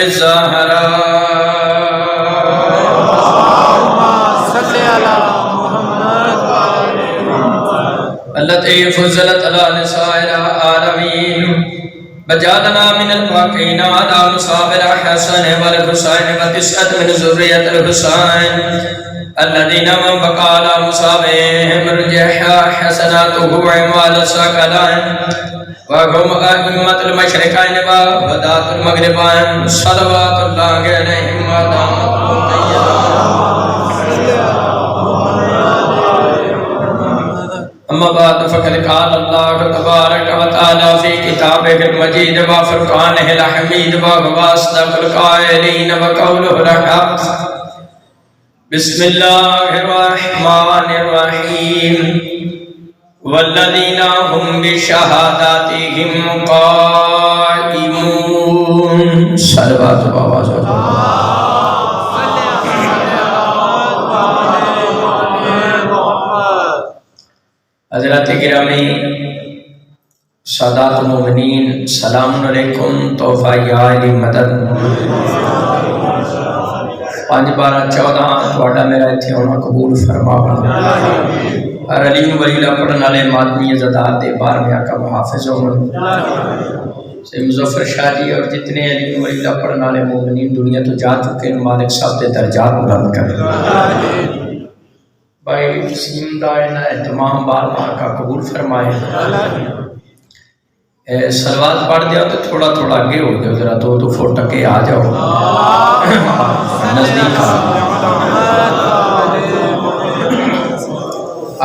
الزهراء التي فضلت على نساء العالمين وجعلنا من الباقين على مصاب الحسن والحسين وتسعة من ذرية الحسين الذين من بقى على مصابهم رجح حسناته وعمال الثقلين وهم أئمة المشرقين ووداة المغربين صلوات الله عليهم ودامت أما بعد فقد قال الله تبارك وتعالى في كتابه المجيد وفرقانه الحميد وهو أصدق القائلين وقوله الحق بسم الله الرحمن الرحيم والذين هم بشهاداتهم قائمون صلوات الله حضرات گرامی سادات المؤمنین سلام علیکم تحفہ یا علی مدد 5/12/14 تھوڑا میرا اتھے ہونا قبول فرماوا اور علی ولی اللہ پڑھن والے مادنی زداد دے 12 کا محافظ ہوں سے مظفر شاہ جی اور جتنے علی ولی اللہ پڑھن والے مومنین دنیا تو جا چکے ہیں مالک صاحب دے درجات بلند کریں بھائی وسیم دائنہ تمام بار کا قبول فرمائے سلوات پڑھ دیا تو تھوڑا تھوڑا آگے ہو گیا ذرا 2 فٹ کے آ جاؤ نزدیک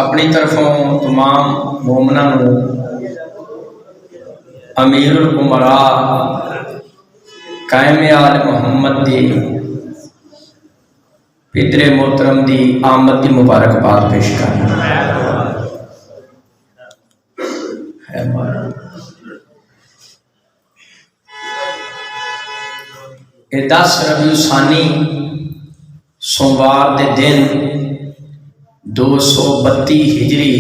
اپنی طرفوں تمام مومنوں امیر العمراء قائم آل محمد دی پدر محترم دی آمد دی مبارکباد پیش کرنا یہ 10 ربیع ثانی سوموار دے دن 232 ہجری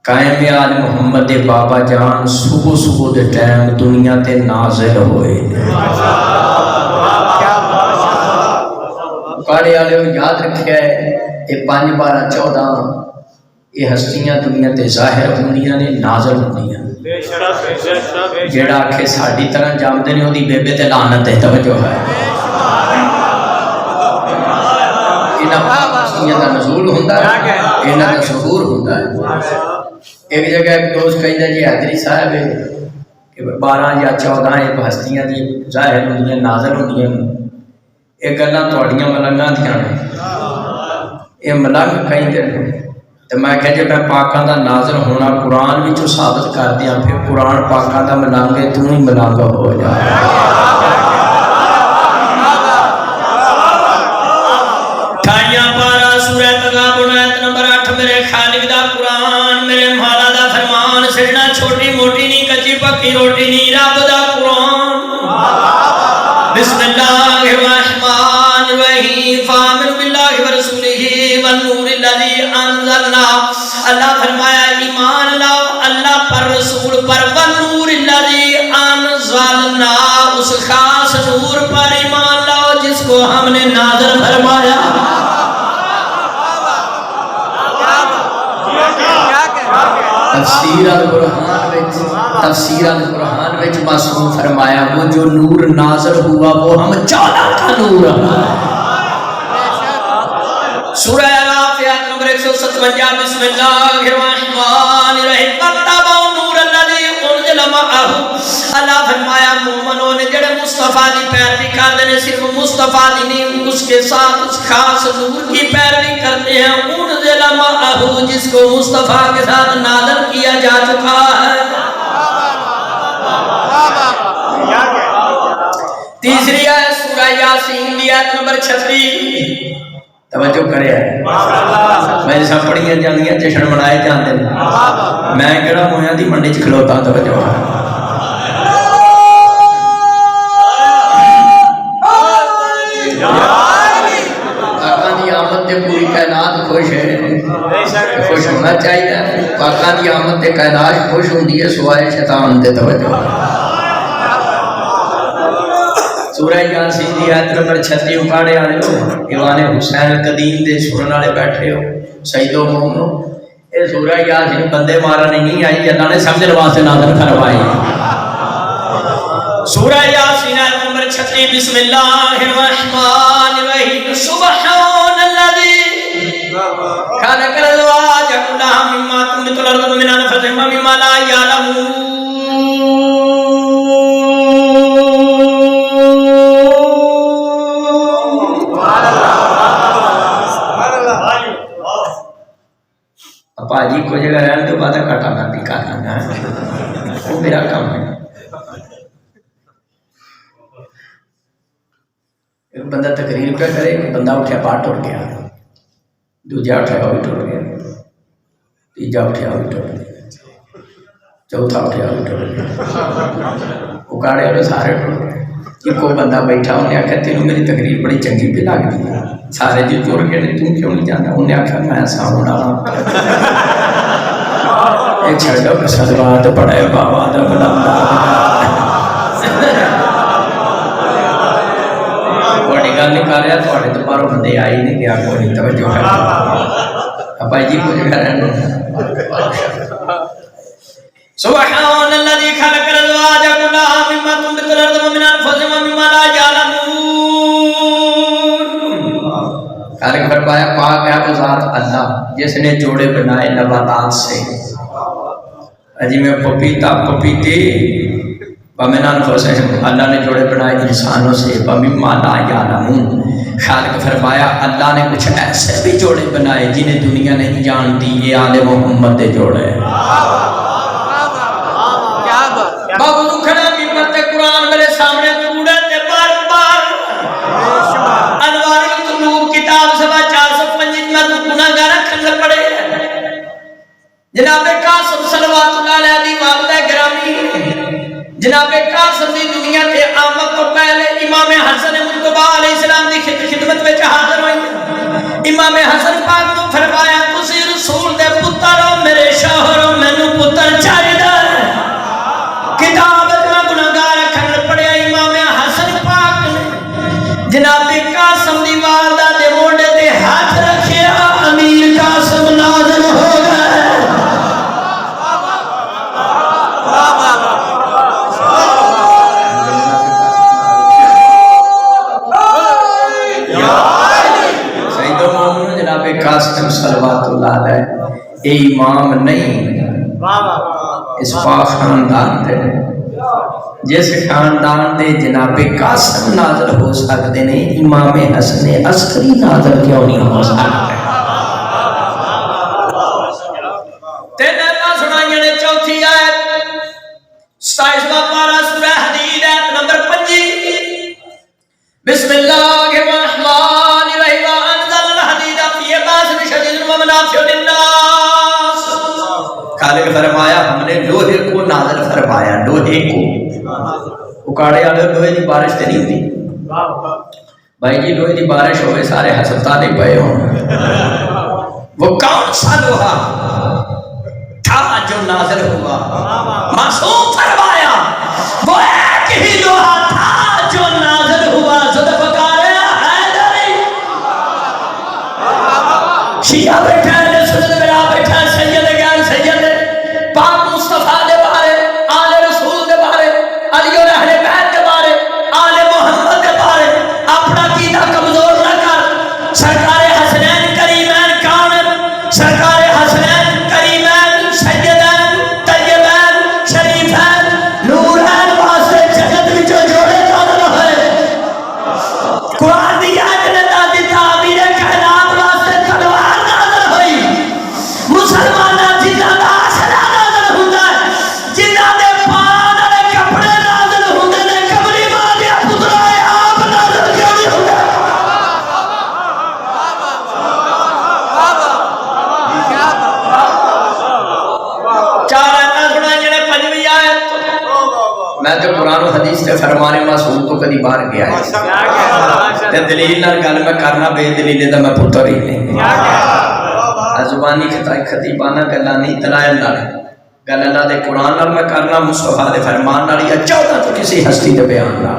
قائم آل محمد دے بابا جان صبح دے ٹائم دنیا تے نازل ہوئے کاڑے والے یاد رکھیا ہے یہ 5/12/14 یہ ہستیاں دنیا تے ظاہر ہوندیاں نے نازل ہوندیاں جیڑا آکھے ساڈی طرح جامدے نے اودی بیبے تے لعنت ہے توجہ ہے انہاں ہستیاں دا نزول ہوندا ہے انہاں دا ظہور ہوندا ہے ایک جگہ ایک دوست کہندا جی حاضری صاحب کہ 12 یا 14 یہ ہستیاں دی ظاہر ہوندیاں نازل ہوندیاں یہ گلاں تہاڈیاں ملنگاں دیاں نے یہ ملنگ کہندے نے تو میں کہ جب میں پاکاں دا نازل ہونا قرآن وچوں ثابت کر دیاں پھر قرآن پاکاں دا ملانگے تو ہی ملانگا ہو جائے ٹھائیاں پارا سورہ تغابن آیت نمبر 8 میرے خالق دا قرآن میرے مولا دا فرمان سڑنا چھوٹی موٹی نہیں کچی پکی روٹی نہیں رب دا قرآن بسم اللہ الرحمن الرحیم فآمنوا باللہ ورسولہ والنور الذی انزلنا اللہ فرمایا ایمان لاؤ اللہ پر رسول پر والنور الذی انزلنا اس خاص نور پر ایمان لاؤ جس کو ہم نے نازل فرمایا تفسیر القرآن وچ معصوم فرمایا وہ جو نور نازل ہوا وہ ہم 14 کا نور ہے سورہ اعراف آیت نمبر 157 بسم اللہ الرحمن الرحیم اتبعوا نور الذی انزل معه اللہ فرمایا مومنوں نے جڑے مصطفیٰ دی پیروی کرتے ہیں صرف مصطفیٰ دی نہیں اس کے ساتھ اس خاص نور کی پیروی کرتے ہیں انزل معه جس کو مصطفیٰ کے ساتھ نازل کیا جا چکا ہے تیسری آیت سورہ یاسین دی آیت نمبر 36 توجہ کرے ہے میں جیسا پڑھیاں جانیاں جشن منائے جاندے میں کہڑا مویاں دی منڈی چ کھلوتا توجہ آقا دی آمد تے پوری کائنات خوش ہے خوش ہونا چاہیے آقا دی آمد تے کائنات خوش ہوندی ہے سوائے شیطان دے توجہ سورہ یاسین دی آیت نمبر 36 اکاڑے والے ہو ایوان حسین قدیم دے سنن والے بیٹھے ہو سیدو مومنو اے سورہ یاسین بندے مارنے نہیں آئی اللہ نے سمجھنے واسطے نازل فرمائی سورہ یاسین آیت نمبر 36 بسم اللہ الرحمن الرحیم سبحان الذی خلق الازواج كلها مما تنبت الارض من انفسهم ومما لا يعلمون پاجی کو جگہ رہنے تو بعد کٹا نہ بھی کھانا وہ میرا کام ہے ایک بندہ تقریر پہ کرے ایک بندہ اٹھیا پاٹ ٹوٹ گیا دوجا اٹھیا وہ ٹوٹ گیا تیجا اٹھیا وہ ٹوٹ گیا چوتھا اٹھیا وہ ٹوٹ گیا اکاڑے والے سارے ٹوٹ گئے کہ کوئی بندہ بیٹھا انہیں آخیا تینوں میری تقریر بڑی چنگی پہ لگتی ہے سارے جو ٹوٹ گئے تم کیوں نہیں جانا انہیں آخیا میں ساؤنڈ والا ایک چھڑا سلوات پڑھے بابا دا بلندا بڑی گل نہیں کر رہا تھوڑے تو باہروں بندے آئی نہیں گیا کوئی نہیں توجہ ہے ابا جی کچھ کہہ رہے ہیں سبحان الذی خلق الازواج كلها مما تنبت الارض ومن انفسهم ومما لا يعلمون خالق فرمایا پاک ہے وہ ذات اللہ جس نے جوڑے بنائے نباتات سے اجی میں پپیتا پپیتے ومن انفسهم اللہ نے جوڑے بنائے انسانوں سے ومما لا يعلمون خالق فرمایا اللہ نے کچھ ایسے بھی جوڑے بنائے جنہیں دنیا نہیں جانتی یہ آل محمد دے جوڑے بابو کھڑا ممبر تے قرآن میرے سامنے کوڑے تے بار بار انوار القلوب کتاب سوا 405 میں تو گناہگار کھنڈ پڑے جناب قاسم صلوات اللہ علیہ دی والدہ گرامی جناب قاسم دی دنیا تے آمد تو پہلے امام حسن مصطفیٰ علیہ السلام دی خدمت میں حاضر ہوئی امام حسن پاک نے فرمایا تسی رسول دے پتر ہو میرے شوہر ہو مینوں پتر چاہیے کتاب میں گناہگار کھنڈ پڑیا امام حسن پاک نے جناب قاسم دی والدہ دے موڑے تے ہاتھ رکھیا امیر قاسم نازل ہو گئے سیدو مومن جناب قاسم صلوات اللہ علیہ اے امام نہیں اس پاک خاندان دے جس خاندان دے جناب قاسم نازل ہو سکتے ہیں امام حسن عسکری نازل کیوں نہیں ہو سکتے تین اللہ سنائیے نے چوتھی آیت 27واں پارہ سورہ حدید آیت نمبر 5 بسم اللہ الرحمن الرحیم انزل الحدید فیہ باس شدید ومنافع للناس خالق فرمایا ہم نے لوہے کو نازل فرمایا لوہے کو اکاڑے والے لوہے دی بارش تے نہیں ہوتی بھائی جی لوہے دی بارش ہوئے سارے ہسپتال ہی پئے ہوں وہ کون سا لوہا تھا جو نازل ہوا معصوم فرمایا وہ ایک ہی لوہا تھا جو نازل ہوا ذوالفقار حیدری شیعہ بیٹھا ہے سنت میرا بیٹھا ہے سید گان سید پاک مصطفیٰ دے بارے آل رسول دے بارے علی اور اہل بیت دے بارے آل محمد دے بارے اپنا عقیدہ کمزور نہ کر سرکار حسنین کریمین کامل سرکار حسنین کریمین سیدین طیبین شریفین نورین واسطے جگت وچوں جوڑے نازل ہوئے قرآن دی آیت نے دادی تعبیر کائنات واسطے تلوار نازل ہوئی مسلمانہ جنہ دا آسرا نازل ہوتا ہے جنہ دے پان والے کپڑے نازل ہوتے نے کمری ماں دیا پترا آپ نازل کیوں نہیں ہوتا چار آیتاں سنائیں نے پنجویں آیت میں تو قرآن و حدیث سے فرمانے معصوم تو کدی باہر گیا ہے تے دلیل نال گل میں کرنا بے دلیل دا میں پتر ہی نہیں زبانی خطیبانہ گلا نہیں دلائل نال گل اللہ دے قرآن نال میں کرنا مصطفیٰ دے فرمان نال یا چاہتا تو کسی ہستی دے بیان نال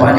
5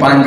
5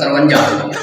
53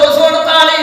248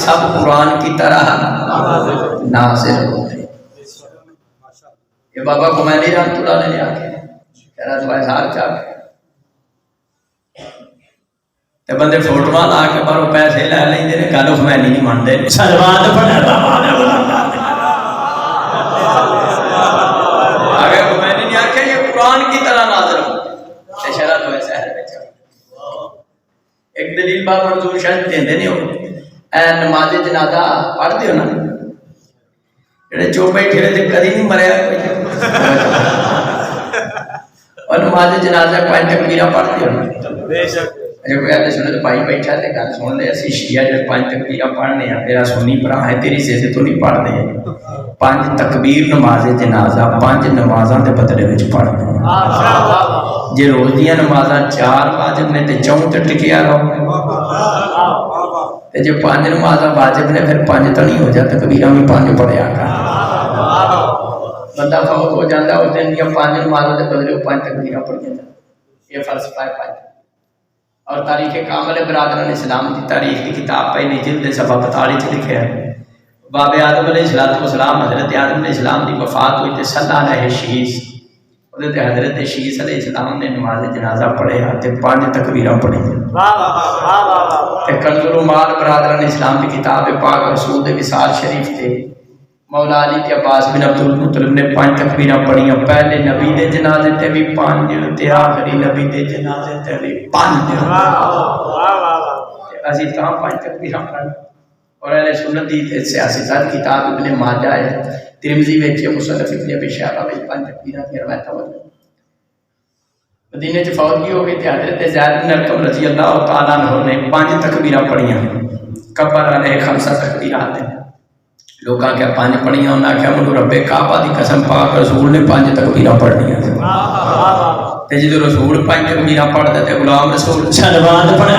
سب قرآن کی طرح نازل ہوتے. یہ بابا خمینی رحمۃ اللہ نے آ کے کہہ رہا تھا اظہار چاہ کے تے بندے فوٹو لا کے باہروں پیسے لے لیندے نے گل خمینی نہیں منتے سلوات پڑھے بابا نے اگر خمینی نے آخیا یہ قرآن کی طرح نازل ہو شرط ہوئے شہر میں ایک دلیل باب منظور شاید دیندے نہیں ہو اے نماز جنازہ پڑھ دیو نا جڑے چو بیٹھے رہے کدی نہیں مریا اور نماز جنازہ پانچ تکبیراں پڑھ دیو نا بے شک اگر کوئی آدھے سنے تو بھائی بیٹھا تے گل سن لے اسی شیعہ جب پانچ تکبیراں پڑھنے ہیں میرا سنی پرا ہے تیری سے تو نہیں پڑھ دے پانچ تکبیر نماز جنازہ پانچ نمازاں دے بدلے وچ پڑھ دے جے روز دیاں نمازاں 4 واجب نے تے 4 تے ٹکیا رہو تے جے 5 نمازاں واجب نے پھر 5 تو نہیں ہو جاتا تکبیراں بھی 5 پڑھیا کر بندہ فوت ہو جاتا اس دن دیاں 5 نمازاں دے بدلے 5 تکبیراں پڑھ جاتا یہ فلسفہ ہے 5 اور تاریخ کامل برادران اسلام کی تاریخ کی کتاب پہلی جلد صفحہ 42 لکھا ہے باب آدم علیہ السلام حضرت آدم علیہ السلام کی وفات ہوئی تے صلی اللہ علیہ شیس حضرت حضرت شیس علیہ السلام نے نماز جنازہ پڑھے تے 5 تکبیراں پڑھی تے کنز المال برادران اسلام کی کتاب پاک رسول دے وصال شریف تے مولا علی تے عباس بن عبد المطلب نے 5 تکبیراں پڑھیاں پہلے نبی دے جنازے تے بھی 5 تے آخری نبی دے جنازے تے بھی 5 اسی تاں 5 تکبیراں پڑھ اور اہل سنت دی سیاست کتاب ابن ماجہ ہے ترمذی وچ مصنف ابن ابی شیبہ وچ 5 تکبیراں دی روایت ہے مدینے چ فوت ہو گئی تے حضرت زید بن ارقم رضی اللہ تعالیٰ عنہ نے 5 تکبیراں پڑھیاں کبر علیہ 5 تکبیرات لوگاں کیا 5 پڑھیاں انہاں کیا منو رب کعبہ دی قسم پاک رسول نے 5 تکبیراں پڑھنیاں تے جدوں رسول 5 تکبیراں پڑھدا تے غلام رسول صلوات پڑھے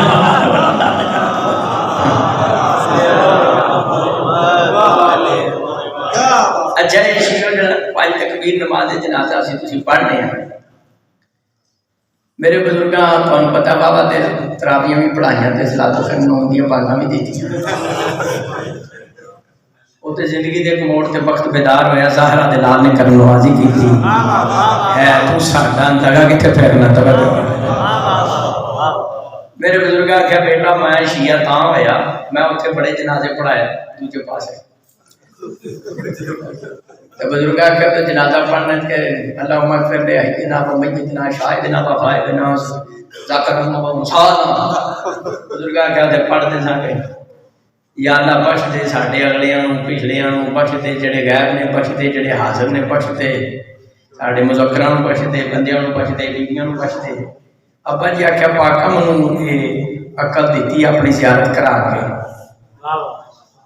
اچھا یہ شیعہ 5 تکبیر نماز جنازہ سے تسی پڑھنے ہیں میرے بزرگاں تھانوں پتہ بابا تے تراویحاں بھی پڑھائیاں تے صلاۃ الخیر نو دیاں باغاں بھی دتیاں تے زندگی دے ایک موڑ تے وقت بیدار ہویا زہرا دے لال نے کرم نوازی کی تھی ہے تو ساڈا جگہ کتے پھیرنا توجہ میرے بزرگاں کہا بیٹا میں شیعہ تاں ہویا میں اوتھے بڑے جنازے پڑھائے دوجے پاسے تے بزرگاں کہا تو جنازہ پڑھنے کے اللہم اغفر لے احینا و میتنا شاہدنا و غائبنا ذاکرنا و مصابنا بزرگاں کہا تے پڑھتے سا کہ یا اللہ بخش دے ساڈے اگلیاں نوں پچھلیاں نوں بخش دے جڑے غائب نے بخش دے جڑے حاضر نے بخش دے ساڈے مذکراں نوں بخش دے بندیاں نوں بخش دے بیویاں نوں بخش دے ابا جی آکھیا پاکا منوں یہ عقل دتی اپنی زیارت کرا کے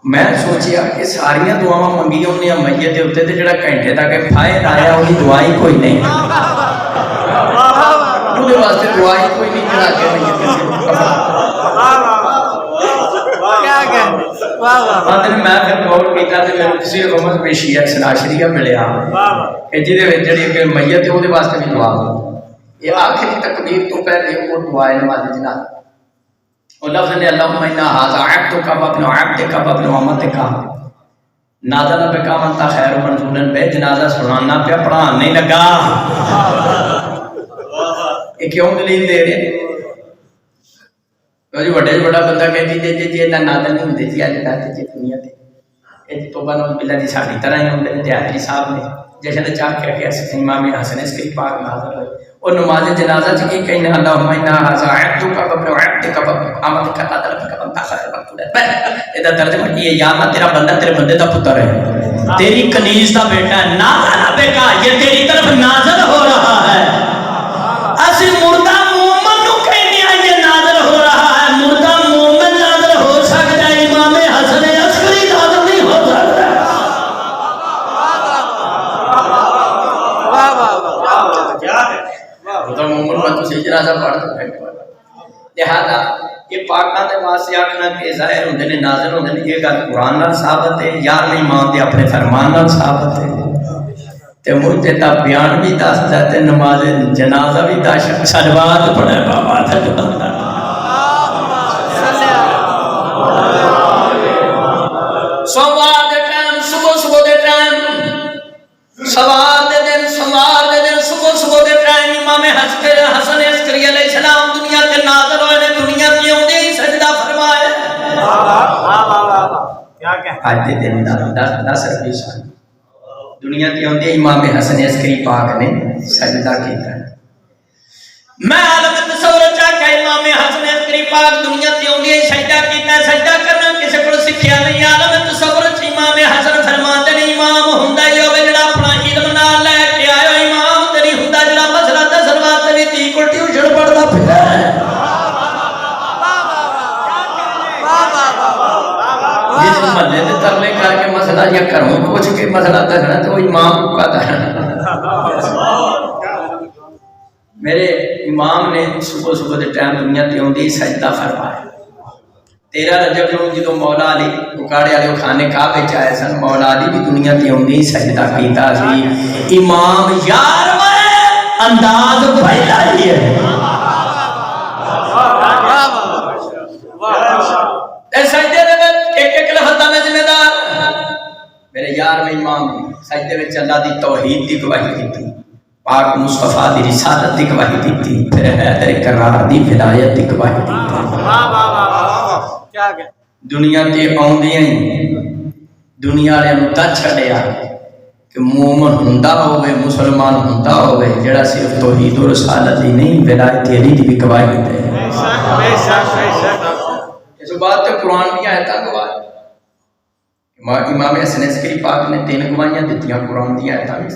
میں سوچیا کہ ساریاں دعاواں منگیاں انہاں میت دے اوتے تے جڑا گھنٹے تک فائر آیا وہی دعا ہی کوئی نہیں اودے واسطے دعا ہی کوئی نہیں کرا کے میت میں پھر غور کیتا تے میرے کسی رمض میں شیعہ سناشریہ ملیا کہ جہدے وچ جڑی کہ میت ہے اودے واسطے بھی دعا یہ آخری تکبیر تو پہلے وہ دعا ہے نماز جنازہ اور لفظ نے اللہم انا ھذا عبدک و ابن عبدک و ابن امتک نازل بک انت خیر منزول بے جنازہ سنانا پیا پڑھان نہیں لگا یہ کیوں دلیل دے رہے جو بڑے بڑا بندہ کہتی جی جی اللہ نازل نہیں ہوندے جی اج تک جی دنیا تے اے توبہ نعوذ باللہ دی ساڈی طرح ہی ہوندے نے حاضری صاحب نے جیسے چاہ کے امام حسن اس کے پاک نازل ہوئے اور نماز جنازہ چ کی کہنا اللہم انا ھذا عبدک و ابن عبدک و ابن امتک قدرتک انت خیر منزول اے دا ترجمہ یہ یا اللہ تیرا بندہ تیرے بندے دا پتر ہے تیری کنیز دا بیٹا ہے نازل بکا یہ تیری طرف نازل ہو رہا ہے اسی مردہ مومن نو کہنے یہ نازل ہو رہا ہے مردہ مومن نازل ہو سکتا ہے امام حسن عسکری نازل نہیں ہو سکتا مردہ مومن بات تو صحیح جنازہ پڑھتا ہے لہذا یہ پاکان دے واسطے آکھنا کہ ظاہر ہوندے نے نازل ہوندے نے یہ گل قرآن نال ثابت ہے یا نہیں مانتے اپنے فرمان نال ثابت ہے تے مجھے تا بیان بھی دستا تے نماز جنازہ بھی داشت صلوات پڑھے بابا تھا جو بندہ حسن عسکری علیہ السلام دنیا تے نازل ہوئے نے دنیا تے اوندے ہی سجدہ فرمایا آج دے دن 10 روپے دنیا تے اوندے امام حسن عسکری پاک نے سجدہ کیتا ہے میں عالم تصور چاہ کہ امام حسن عسکری پاک دنیا تے اوندے ہی سجدہ کیتا ہے سجدہ کرنا کسے کو سکھیا نہیں عالم تصور چ امام حسن فرماتے نے امام ہوندا ہی ہوے جڑا اپنا علم نال لے کے آیا امام تے نہیں ہوندا جڑا مسئلہ دسن واسطے بھی تی کو ٹیوشن پڑھدا پھردا ہے جس محلے دے ترلے کر کے مسئلہ یا کروں پوچھ کے مسئلہ دسنا تو امام کو کہتا ہے میرے امام نے صبح صبح دے ٹائم دنیا تے اوندے ہی سجدہ فرمایا 13 رجب نوں جدوں مولا علی اکاڑے والے خانے کعبے وچ آئے سن مولا علی بھی دنیا تے اوندے ہی سجدہ کیتا سی امام یار انداز پہلا ہی ہے اے سجدے دے وچ ایک لفظ دا میں ذمہ دار میرے یار میں امام سجدے وچ اللہ دی توحید دی گواہی دتی پاک مصطفیٰ دی رسالت دی گواہی دیتی پھر حیدر کرار دی ولایت دی گواہی دیتی دنیا تے آوندیاں ہی دنیا والے نوں تا چھڈیا کہ مومن ہوندا ہوے مسلمان ہوندا ہوے جڑا صرف توحید و رسالت دی نہیں ولایت علی دی بھی گواہی دے بے شک اس بات تے قرآن دی آیتاں گواہ امام حسن عسکری پاک نے 3 گواہیاں دتیاں قرآن دی آیتاں وچ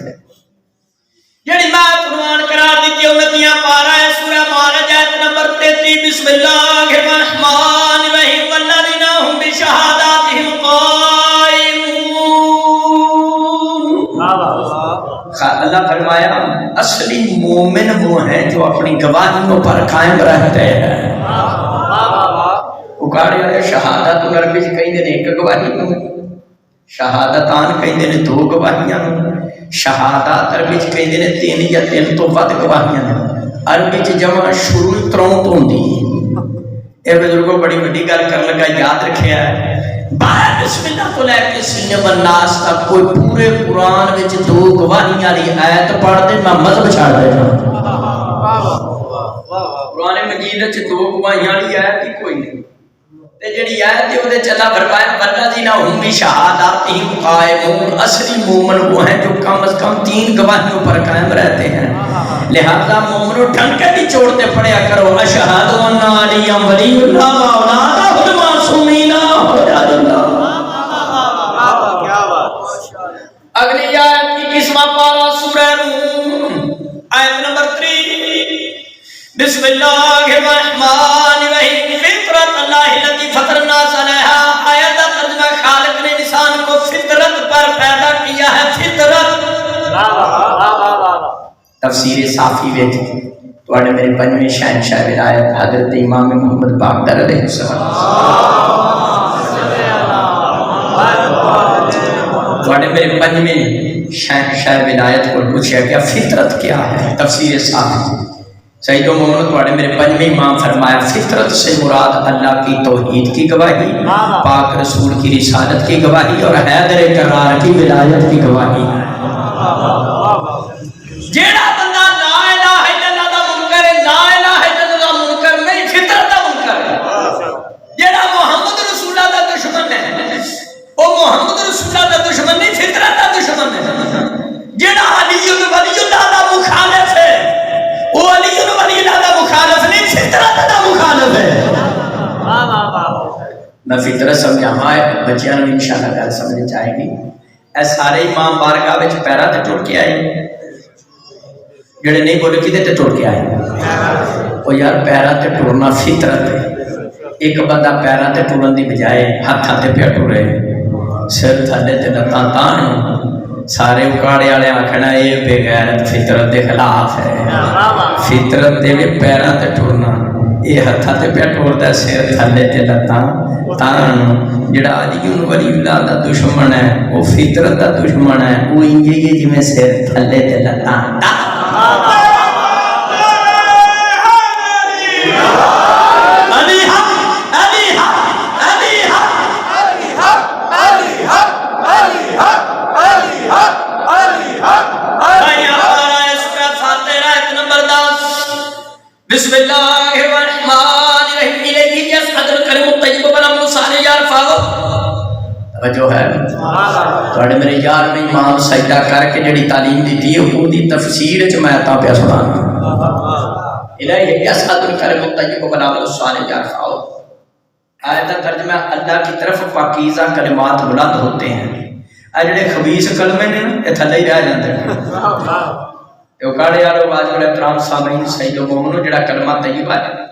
جڑی بات قرآن قرار دیتی امتیاں پارا ہے سورہ معارج آیت نمبر 33 بسم اللہ الرحمن الرحیم والذین هم بشہاداتہم قائمون اللہ فرمایا اصلی مومن وہ ہیں جو اپنی گواہیوں پر قائم رہتے ہیں اکاڑے والے شہادت عربی سے کہیں دن ایک گواہی شہادتان کہیں دن 2 گواہیاں شہادات عربی چ کہندے نے 3 یا 3 تو ود گواہیاں نے عربی چ جمع شروع تروں تو ہوندی ہے اے بزرگوں بڑی بڑی گل کر لگا یاد رکھیا ہے باہر بسم اللہ تو لے کے سینے والناس تک کوئی پورے قرآن وچ 2 گواہیاں والی آیت پڑھ دے میں مذہب چھاڑ دینا قرآن مجید وچ 2 گواہیاں والی آیت ہی کوئی نہیں تے جڑی آیت تے اودے چلا فرمایا والذین هم بشہاداتہم قائمون اصلی مومن وہ ہیں جو کم از کم 3 گواہیوں پر قائم رہتے ہیں لہذا مومنوں ڈھنگ کے بھی چھوڑتے پڑھیا کرو اشہد ان علی ولی اللہ مولانا المعصومین حجت اللہ اگلی آیت کی 20واں پارہ سورہ روم آیت نمبر 3 بسم اللہ الرحمن الرحیم فطرت اللہ التي فطر الناس علیہا آیت کا ترجمہ خالق نے انسان کو فطرت پر پیدا کیا ہے فطرت تفسیر صافی وچ تواڈے میرے 5ویں شہنشاہ ولایت حضرت امام محمد باقر علیہ السلام تواڈے میرے 5ویں شہنشاہ ولایت کو پوچھا گیا فطرت کیا ہے تفسیر صافی سعید و محمد تواڈے میرے 5ویں امام فرمایا فطرت سے مراد اللہ کی توحید کی گواہی پاک رسول کی رسالت کی گواہی اور حیدر کرار کی ولایت کی گواہی جیڑا بندہ لا الہ الا اللہ دا منکر ہے لا الہ الا اللہ دا منکر نہیں فطرت دا منکر ہے جیڑا محمد رسول اللہ دا دشمن ہے وہ محمد رسول اللہ دا دشمن نہیں فطرت دا دشمن ہے جیڑا علی ولی اللہ دا مخالف ہے وہ علی ولی اللہ دا مخالف نہیں فطرت دا مخالف ہے میں فطرت سمجھاواں بچیاں نوں انشاءاللہ گل سمجھ آئے گی اے سارے امام بارگاہ وچ پیرا تے ٹر کے آئے جڑے نہیں بولے کدے تے ٹر کے آئے او یار پیرا تے ٹرنا فطرت ہے ایک بندہ پیرا تے ٹرن دی بجائے ہاتھاں تے پیا ٹرے سر تھلے تے لتاں تان سارے اکاڑے والے آکھنا اے بے غیرت فطرت دے خلاف ہے فطرت دے پیراں تے ٹرنا اے ہتھاں تے پیا ٹردا سر تھلے تے لتاں تان جڑا علی ولی اللہ دا دشمن ہے وہ فطرت دا دشمن ہے وہ انجے ہی جویں سر تھلے تے لتاں تھوڑے میرے یار میں امام سجدہ کر کے جڑی تعلیم دیتی ہے وہ دی تفسیر وچ میں تا پیا سنانا الہی یسعد الکلم الطیب وبلغ الصالح یرفعہ آیت کا ترجمہ اللہ کی طرف پاکیزہ کلمات بلند ہوتے ہیں اے جڑے خبیث کلمے نے اے تھلے ہی رہ جاندے ہیں یہ کاڑے والے واجب احترام سامعین سید و مومنو جڑا کلمہ طیبہ ہے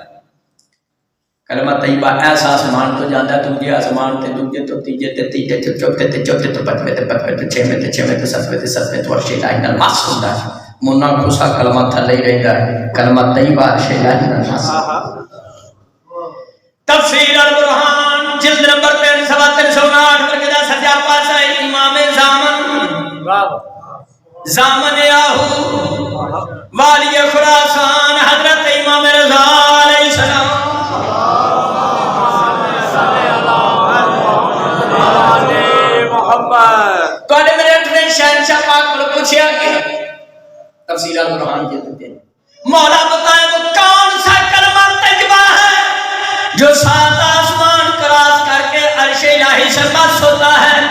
کلمہ طیبہ ایسا آسمان تو جاندہ ہے دوجے آسمان تے دوجے تو تیجے تے تیجے تے چوتھے تے چوتھے تو پنجویں تے پنجویں تے چھویں تے چھویں تے ستویں تے ستویں تو عرش الہی نال مس ہوندا ہے منا خوشا کلمہ تھلے ہی رہندا ہے کلمہ طیبہ عرش الہی نال مس تفسیر البرہان جلد نمبر 359 پر کدا سجا پاسا امام زامن یاہو والی خراسان حضرت امام رضا علیہ السلام کہنے میرے اٹھنے شہنشاہ پاک کو پوچھیا کہ تفسیر القرآن کے دیتے ہیں مولا بتائیں وہ کون سا کلمہ طیبہ ہے جو سات آسمان کراس کر کے عرش الہی سے بس ہوتا ہے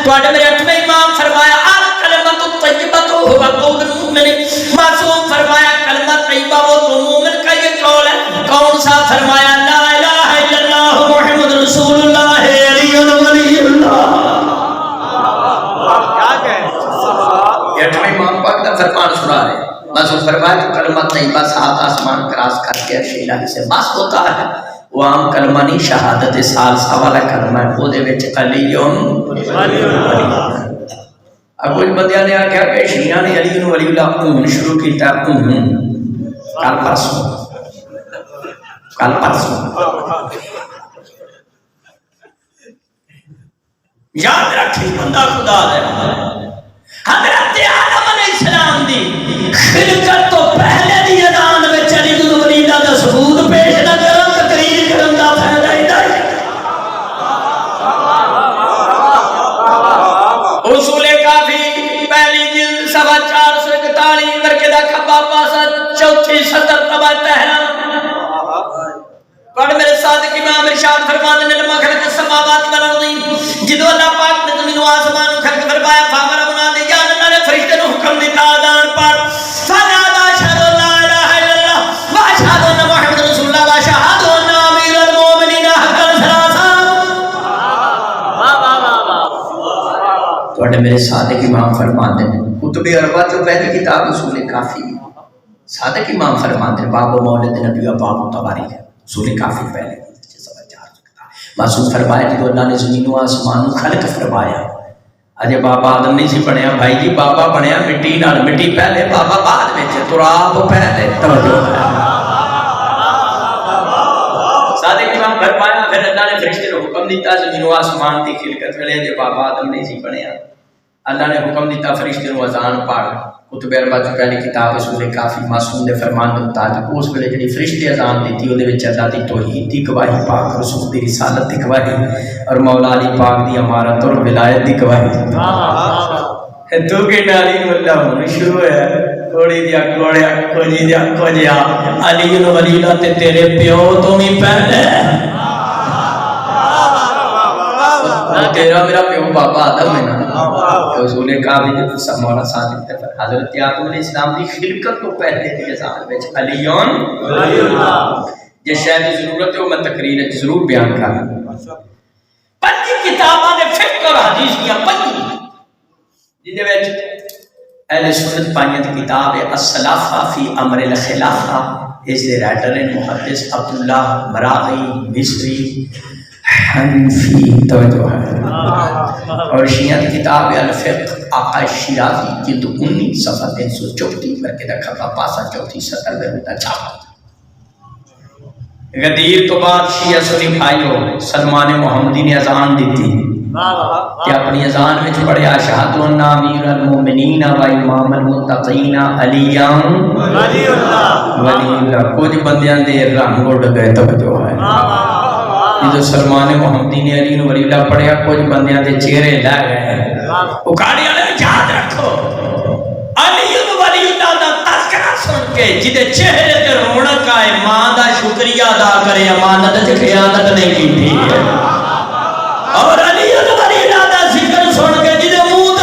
کہنے میرے اٹھنے امام فرمایا الکلمۃ الطیبۃ هو قول المؤمن معصوم فرمایا کلمہ طیبہ وہ تو مومن کا یہ قول ہے کون سا فرمایا لا الہ الا اللہ محمد رسول اللہ علی ولی اللہ امام پاک دا فرمان سنا رہے بس وہ فرمایا جو کلمہ طیبہ سات آسمان کراس کر کے عرش الہی سے بس ہوتا ہے وہ عام کلمہ نہیں شہادت ثالثہ والا کلمہ ہے وہ دے وچ علی اب کچھ بندیاں نے آکھیا کہ شیعہ نے علی ولی اللہ اون شروع کیتا کل پرسوں یاد رکھی بندہ خدا دے حضرت آدم علیہ السلام دی خلقت تو پہلے دی اذان میں علی بن ولی اللہ دا ثبوت پیش نہ کرن تقریر کرن دا فائدہ ہی اصول کافی پہلی جلد سوا 441 ورقے دا کھبا پاسا چوتھی سطر تبا پہلا پڑھ میرے صادق امام ارشاد فرماتے ہیں لما خلق السماوات والارض جدو اللہ پاک نے زمین و آسمان کو خلق فرمایا فامر بنا دے یا اللہ نے فرشتے نے حکم دیتا آدان پر فنادا اشہد لا الہ الا اللہ واشہد ان محمد رسول اللہ واشہد ان امیر المومنین حق ثلاثہ تو میرے صادق امام فرماتے ہیں کتب اربع جو پہلی کتاب اصول کافی صادق امام فرماتے ہیں باب مولد نبی و باب تواریخ اصول کافی پہلے معصوم فرمایا جب اللہ نے زمین و آسمان خلق فرمایا اجے بابا آدم نہیں سی بنیا بھائی جی بابا بنیا مٹی نال مٹی پہلے بابا بعد وچ تراب پہلے توجہ صادق امام فرمایا پھر اللہ نے فرشتے کو حکم دیتا زمین و آسمان دی خلقت ویلے جے بابا آدم نہیں سی بنیا اللہ نے حکم دیتا فرشتے کو اذان پڑھ کتب اربع جو پہلی کتاب اصول کافی معصوم دے فرمان دے مطابق اس ویلے جڑی فرشتے اذان دیتی او دے وچ اللہ دی توحید دی گواہی پاک رسول دی رسالت دی گواہی اور مولا علی پاک دی امارت اور ولایت دی گواہی تو کے ڈالی اللہ ہن شروع ہے کوڑی دی کوڑیا کوجی دی کوجیا علی ولی اللہ تے تیرے پیو تو بھی پہلے تیرا میرا پیو بابا آدم ہے نا اصول کافی جو مولا صادق تے حضرت آدم علیہ السلام دی خلقت تو پہلے دی اذان وچ علی ولی اللہ جے شے دی ضرورت ہے وہ میں تقریر وچ ضرور بیان کراں پنج کتاباں دے فقہ اور حدیث دیاں پنج جے وچ اہل سنت پانچ کتاب ہے السلافہ فی امر الخلافہ اس دے رائٹر ہیں محدث عبداللہ مراغی مصری حنفی توجہ ہے اور شیعہ کی کتاب الفقہ آقا شیرازی جلد 19 صفحہ 334 ورقے دا کھبا پاسا چوتھی سطر میں ہوتا چھاپا غدیر تو بعد شیعہ سنی بھائیو سلمان محمدی نے اذان دیتی کہ اپنی اذان میں پڑھے اشہد ان امیر المومنین و امام المتقین علی ولی اللہ کچھ بندیاں دے رنگ اڑ گئے توجہ ہے جو سلمان محمدی نے علی ولی اللہ پڑھیا کچھ بندیاں دے چہرے لے گئے اکاڑی والے یاد رکھو علی ولی اللہ دا تذکرہ سن کے جدے چہرے تے رونق آئے ماں دا شکریہ ادا کرے امانت تے خیانت نہیں کی تھی اور علی ولی اللہ دا ذکر سن کے جدے منہ